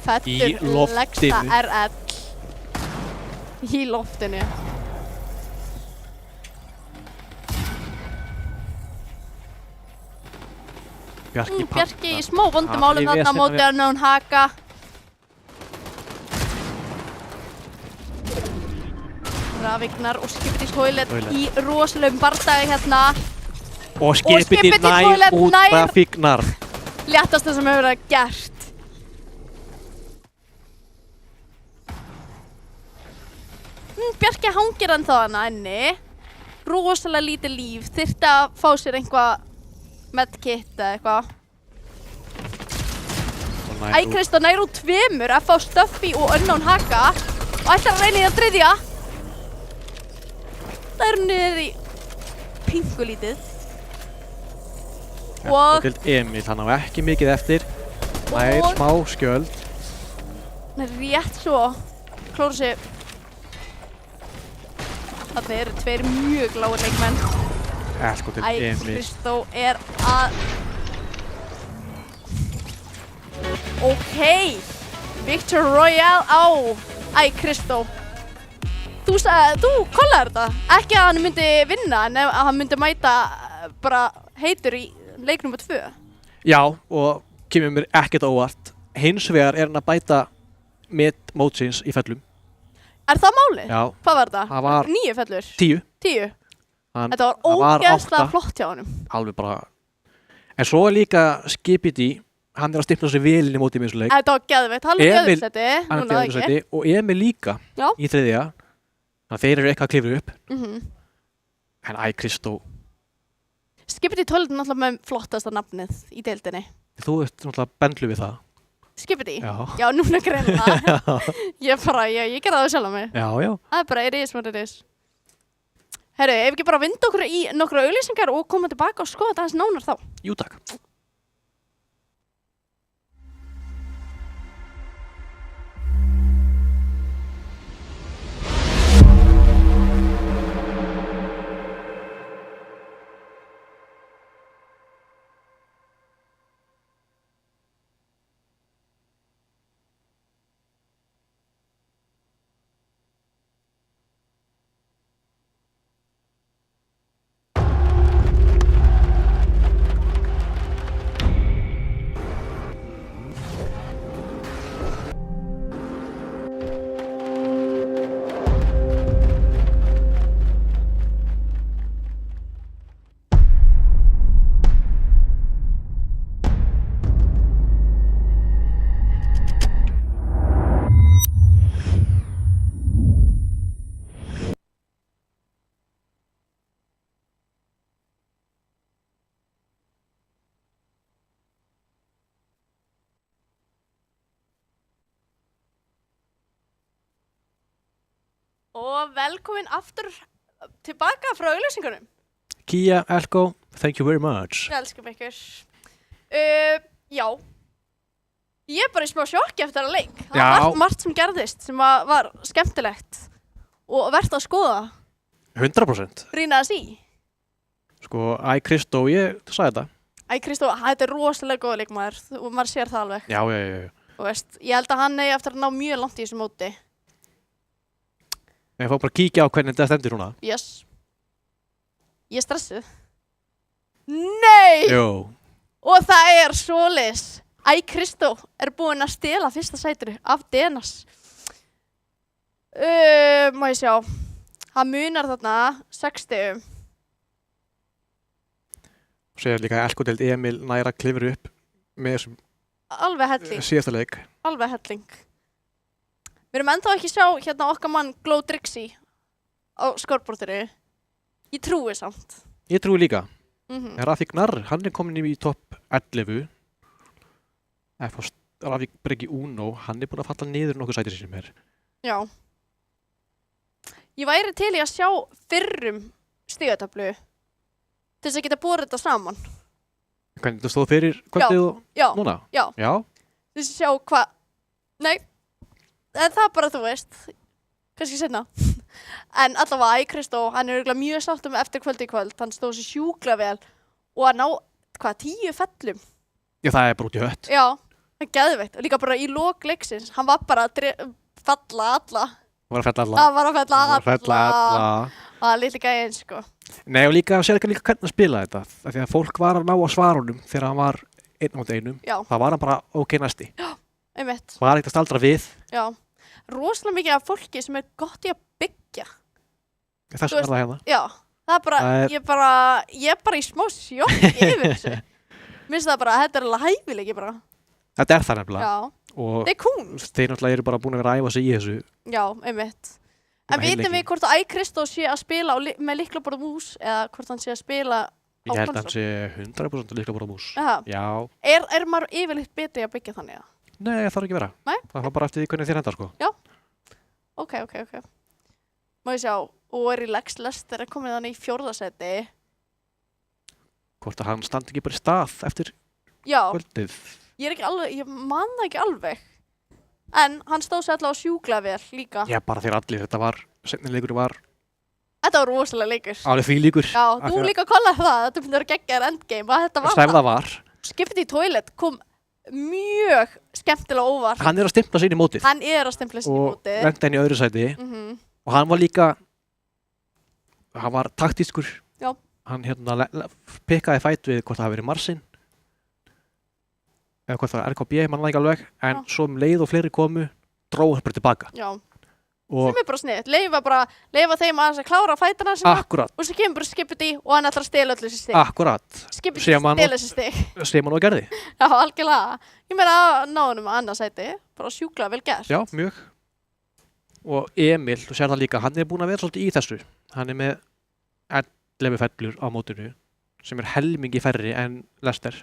Fellur loftinu. leggsta RL. Í loftinu. Bjarki Panda. Bjarki í smá vondumálum Hann í þarna á móti veseni Unknown Haka. Rafignar og Skipiti Toilet í rosalegum bardagi hérna. Og Skipiti Skipiti nær Toilet út nær. Rafignar. Léttasta sem hefur verið gert. Bjarki hangir ennþá hana inni. Rosalega lítið líf. Þyrfti að fá sér einhvað medkit eða eitthvað. Kristó nær úr tveimur að fá Stuffy og Unknown Haka og ætlar að reyna í það þriðja. Það er niður í pingulítið. Og til Emil, hann á ekki mikið eftir. Nær Og- smá skjöld. hann er rétt svo klóra sig. Þarna eru tveir mjög lágir leikmenn. Elko til Emil. Kristó er að... Ókei. Victor Royale á Kristó. Þú kollaði þetta. Ekki að hann myndi vinna, en að hann myndi mæta bara heitur í leik nr. 2. Já, og kemur mér ekkert á óvart. Hins vegar er hann að bæta met mótsins í fellum. Er það málið? Já. Hvað var þetta? Það var 9 fellur? 10. 10? Hann, Þetta var það var ógeðslega 8. flott hjá honum. Alveg bara. En svo er líka Skipiti, hann er að stimpla sig vel inn í mótið í þessu leik. Þetta var geðveitt. Hann er í Emil- öðru seti. Hann er Núna, í öðru sæti og Emil líka Já. í þriðja. Þannig að þeir eru eitthvað að klifra upp. Mhm. En Kristó, Skipiti Toilet er náttúrulega með flottasta nafnið í deildinni. þú ert náttúrulega bendlu við það. Skipiti? Já. Já, núna greinlega. Ég gerði það sjálf á mig. Já, já. Það er bara it is what it is. Herru, ef ekki bara vinda okkur í nokkra auglýsingar og koma tilbaka og skoða þetta aðeins nánar þá. Jú, takk. Og velkomin aftur tilbaka frá auglýsingunum. Kia, Elko, thank you very much. Ég elskum ykkur. Já. Ég er bara í smá sjokki eftir að leik. Það Já. var margt sem gerðist sem var skemmtilegt og verðt að skoða. 100%. Rýna þess í. Sko, Kristó, þú sagði þetta. Kristó, þetta er rosalega góð leikmaður og maður sér það alveg. Já, já, já. Þú veist, ég held að hann eigi eftir að ná mjög langt í þessu móti. Ég fór bara að kíkja á hvernig þetta stendur núna. Yes. Ég er stressuð. Nei! Jú. Og það er svoleiðis. Kristó er búinn að stela fyrsta sætinu af Denas. Má ég sjá. Hann munar þarna 60. Og segja líka Elko deild Emil næra klifur upp með þessum Alveg helling. síðasta leik. Alveg helling. Við erum ennþá ekki sjá hérna okkar mann Glow Drixie á skorbortinu. Ég trúi samt. Ég trúi líka. Mhm. Rafik Narr, hann komin í topp 11. Rafik Breki Uno, hann búinn að falla niður nokkuð sætir sem Já. Ég væri til í að sjá fyrrum stigatöflu til þess að geta borið þetta saman. Hvernig þú stóð fyrir kvöldið og Já, núna? já. Já. Til þess að sjá hvað... Nei, en það bara þú veist. Kannski seinna. En allavega, Kristó, hann örugglega mjög sáttur með eftir kvöld í kvöld. Hann stóð sér sjúklega vel og að ná, 10 fellum? Já, það bara út í hött. Já, það er geðveikt. Og líka bara í lok leiksins, hann var bara að falla alla. Það var að fella alla. Það var að fella alla. Það var að fella alla. Það er litli gæinn, sko. Nei, og líka sér ekki líka hvernig að spila þetta. Af því að fólk var að ná á svarunum þegar hann var 1-1. Já. Það var hann bara ok næsti. Já, einmitt. Það var ekkert að staldra við. Já. Rosalega mikið af fólki sem gott í að byggja. Þess er það hérna. Já. Það er bara, ég er bara í smá sjokki yfir þessu. Minnst það bara, þetta er alveg hæfileiki bara. Þetta er það nefnilega. Já. Og þetta er kunst. Þeir náttúrulega eru bara búin að vera að æfa sig í þessu. Já, einmitt. En vitum við hvort að Kristó sé að spila með lyklaborð og mús eða hvort hann sé að spila á konsól? Ég held að hann sé 100% lyklaborð og mús. Já. Já. Er maður yfirleitt betri að byggja þannig? Nei, það þarf ekki að vera. Nei? Það var bara eftir því hvernig þér endar, sko. Já. Ok. Má ég sjá, og Relax Lester er komið þannig í 4. sæti. Hvort að hann standi ekki bara í stað eftir Já. kvöldið. Ég man það ekki alveg. En hann stóð sér allavega sjúklega vel líka. Já, bara þeir allir. Þetta var, seinnileikur var Þetta var rosalega leikur. alveg því líkur. Já, þú líka kollaði það. Þetta myndi að vera geggjaður endgame. Þetta var Stæf það var. Skipti í toilet kom mjög skemmtilega óvart. Hann er að stimpla sín í mótið. Hann er að stimpla sín í mótið. Og lenda henni í öðru sæti. Og hann var líka, hann var taktískur. Já. Hann pikkaði fæt við hvort það hafi verið Marsin. Eða hvort það var RKB, mann var ekki alveg. En svo leið og fleiri komu, dróð hann bara tilbaka. Já. Og sem er bara sniðt. Leifa þeim að klára fætana sinna. Akkurat. Og svo kemur bara Skipiti og hann ætlar að stela öllu þessi stig. Akkurat. Skipiti stela þessi stig. Sem hann og gerði. Já, algjörlega. Ég meina að ná honum að annað sæti. Bara sjúklega vel gert. Já, mjög. Og Emil, þú sér það líka, hann er búinn að vera svolítið í þessu. Hann er með 11 fellur á mótinu, sem er helmingi færri en Lester.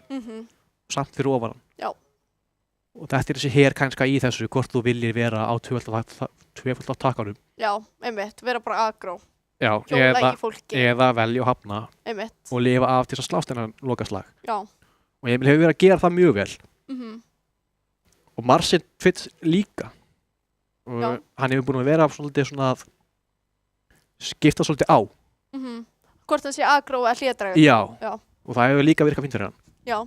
Samt fyrir ofan hann. Já. Og þetta er þessi her kannski í þessu, hvort þú viljir vera á tvöfald takkanum. Já, einmitt. Vera bara agró. Já, Hjóla í fólki. eða velja og hafna. Einmitt. Og lifa af til þess að slást þennan lokaslag. Já. Og Emil hefur verið að gera það mjög vel. Og Marsin Fitz líka. Og hann hefur búinn að vera svolítið svona að skipta svolítið á. Hvort það sé agró eða hlédrægur. Já. Og það hefur líka virkað fínt fyrir hann. Já.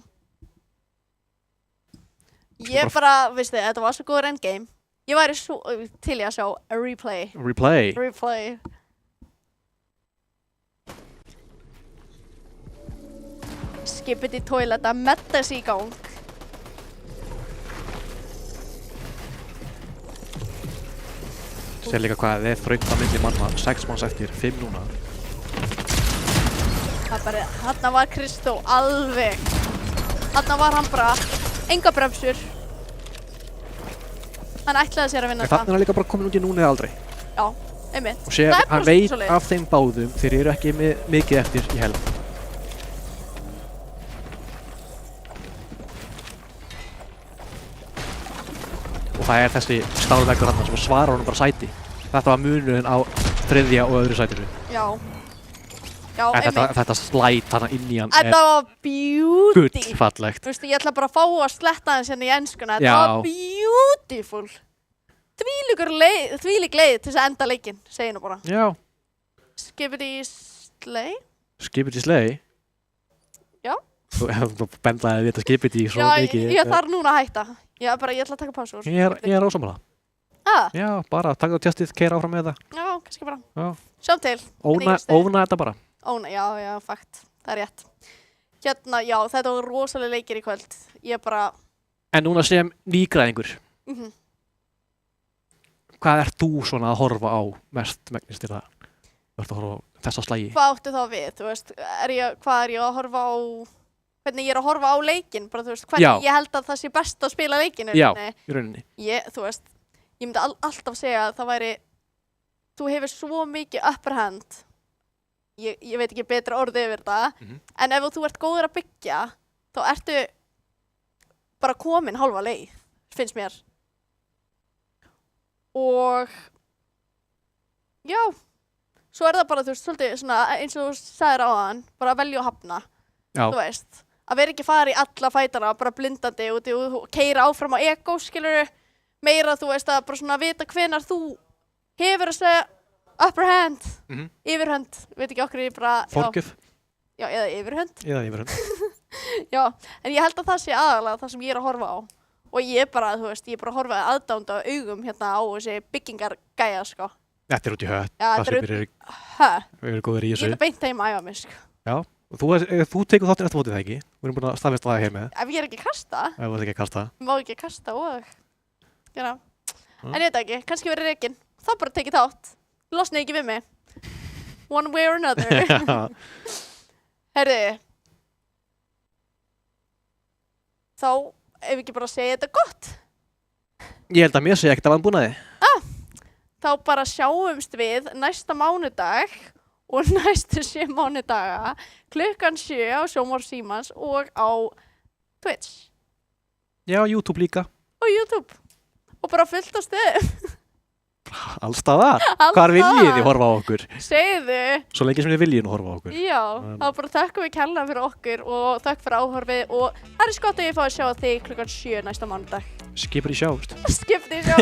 Ég bara, veistu, þetta var svo góður endgame. Ég væri svo til í að sjá a replay. Replay. Skipiti í toilet að metta sig í gang. Sér líka hvað er þröngt að milli manna, 6 manns eftir, 5 núna. Þarna var Kristó alveg. Þarna var hann bara, enga bremsur. Hann ætlaði sér að vinna þetta. Þarna er hann líka bara komin út í núna eða aldrei. Já, einmitt. Og sér, hann veit af þeim báðum, þeir eru ekki mikið eftir í helg. Og það er þessi stálveggur hann sem svarar honum bara sæti. Þetta var munurinn á 3. og öðru sætinu. Já. Já, einmitt. Þetta slæt hana inn í hann þetta var beauty. Gullfallegt. Þú veist, ég ætla bara að fá að sletta hans hérna í enskuna. Þetta var beautiful. Þvílík leið til þess að enda leikinn, segi nú bara. Já. Skipiti slay. Skipiti slay? Já. Þú bendaði þetta skipiti svo mikið. Já, ég þarf núna að hætta. Ég ætla að taka pásu. Ég er ósammála. Já, bara taka tjastið, keyra áfram með það. Já, kannski bara. Já. Sjáum til. Óna þetta bara. Já, fakt. Það er rétt. Hérna, já, þetta var rosalega leikir í kvöld. Ég bara... En núna sem nýgræðingur. Hvað ert þú svona að horfa á mest megnist til það? Þú ert að horfa á þessa slagi? Hvað áttu þá við? Þú veist, hvað er ég að horfa á... Hvernig ég er að horfa á leikinn? Bara, þú veist, hvernig ég held að það sé best að spila leikinn? Já, í rauninni. Þú veist, ég myndi alltaf segja að það væri... Þú hefur svo mikið upper hand ég veit ekki betra orðið yfir þetta, en ef þú ert góður að byggja, þá ertu bara komin hálfa leið, finnst mér. Og, já, svo það bara, þú veist, svolítið svona, eins og þú sagðir áðan, bara að velja og hafna, Já. þú veist. Að vera ekki fara í alla fætana, bara blindandi út og keyra áfram á ego, skilurðu, meira, þú veist, að bara svona vita hvenær þú hefur að segja upper hand, yfirhönd, veit ekki okkur ég bara... Forgjöf. Já, eða yfirhönd. Eða yfirhönd. Já, en ég held að það sé aðalega það sem ég er að horfa á. Og ég bara, þú veist, ég er bara að horfa aðdánda augum hérna á þessi byggingargæja, sko. Þetta er út í hött. Já, þetta er út í hött. Við erum góðir í Ég þessu. er beint heim að æfa mig, sko. Já. Og þú tekur þáttinn eftir mótið það ekki? Við erum búin að staðfesta það hér með. Ef ég er ekki að kasta, Ef þú ert ekki að kasta. má ekki að kasta og... Hérna. En ég veit ekki, kannski verið rekin. Þá bara tekið þátt. Losni ekki við mig. One way or another. Herði. Þá, ef ekki bara segja þetta gott. Ég held að mér sé ekkert af vanbúnaði. Þá bara sjáumst við næsta mánudag og næstu 7 mánudaga klukkan 7 á Sjónvarp Símans og á Twitch Já, YouTube líka. og YouTube og bara fullt á stöðum. Allstaðar. Alls Hvar viljið staðar. þið horfa á okkur? Segðu, Svo lengi sem þið viljið nú horfa á okkur. já, þá bara þökkum við kærlega fyrir okkur og þökk fyrir áhorfið og það er skott að ég fá að sjá þig klukkan 7 næsta mánudag. Skipur í sjást. Skipti sjá.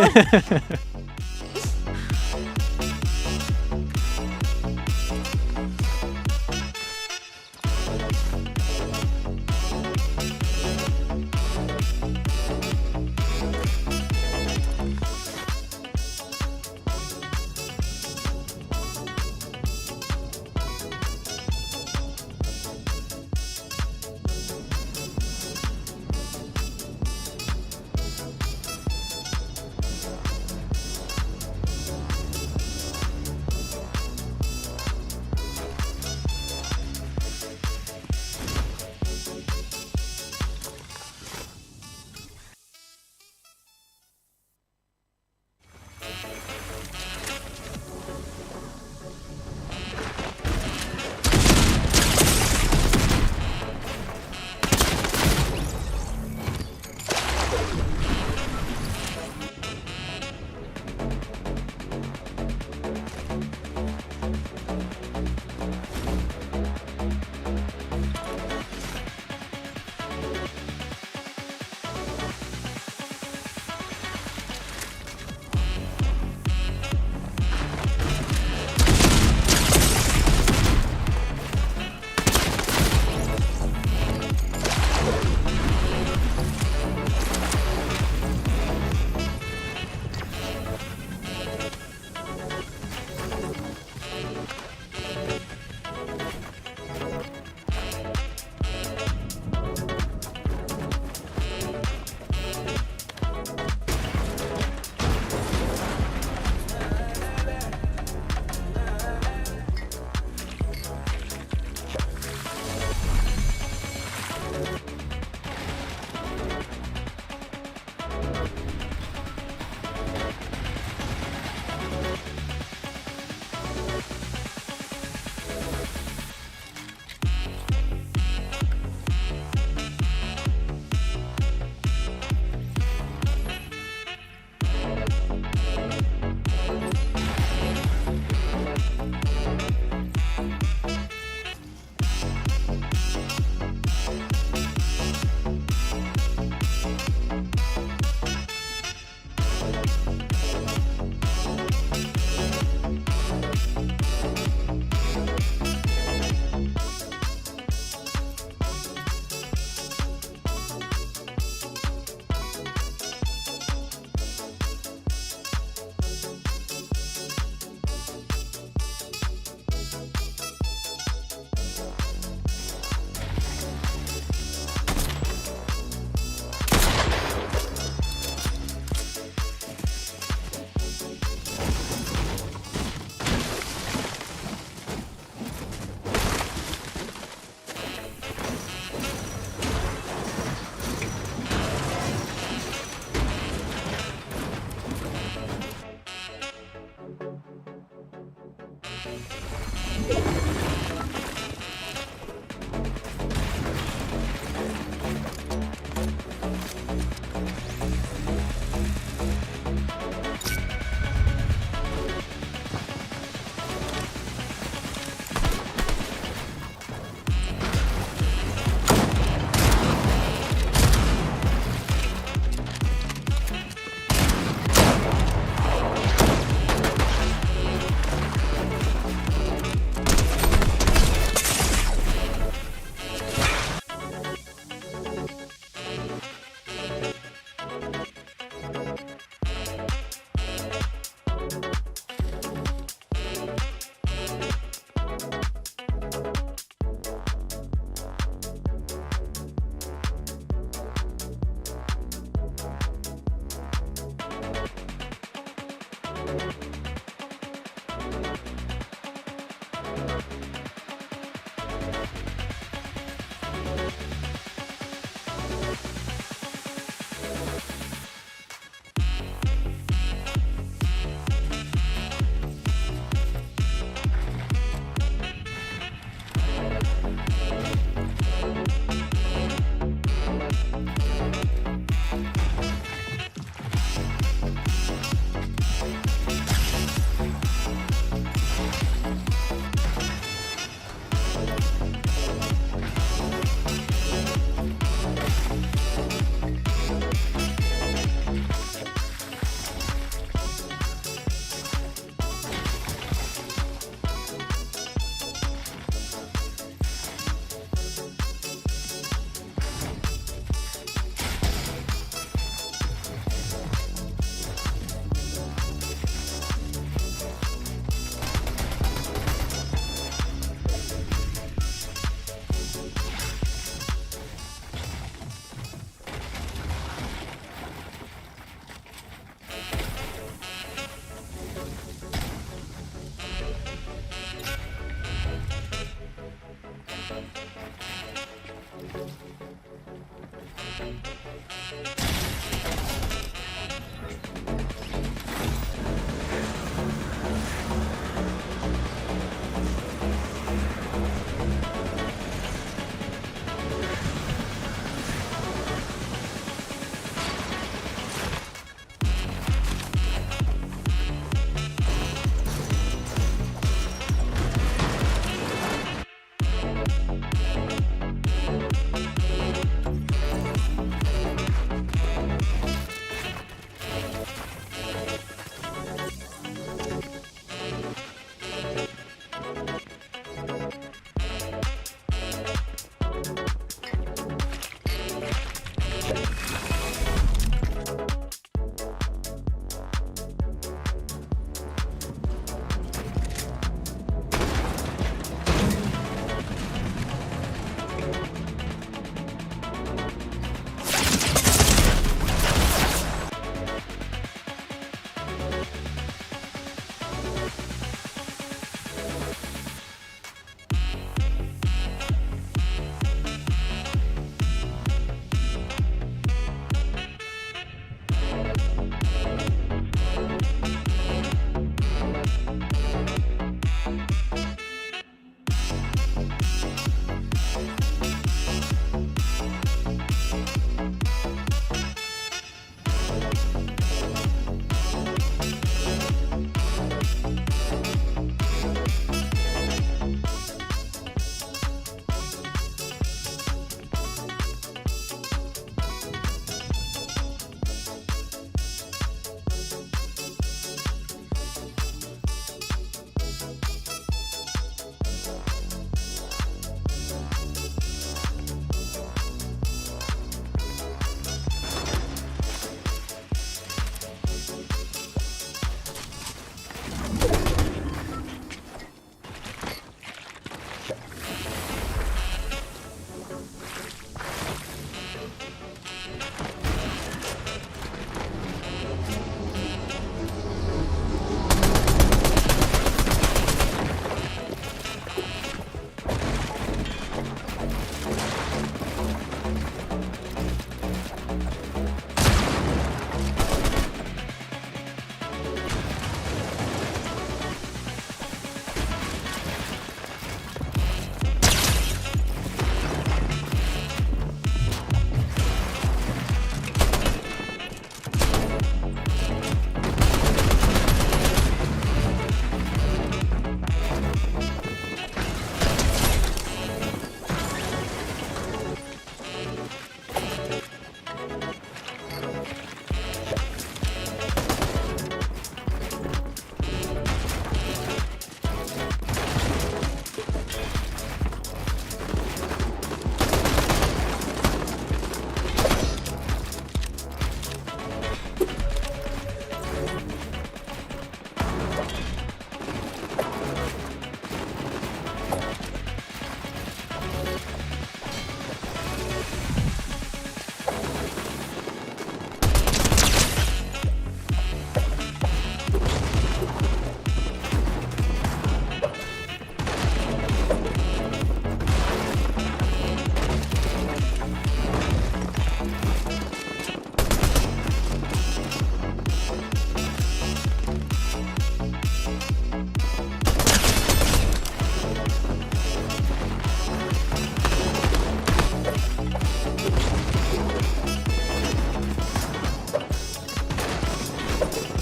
Bye.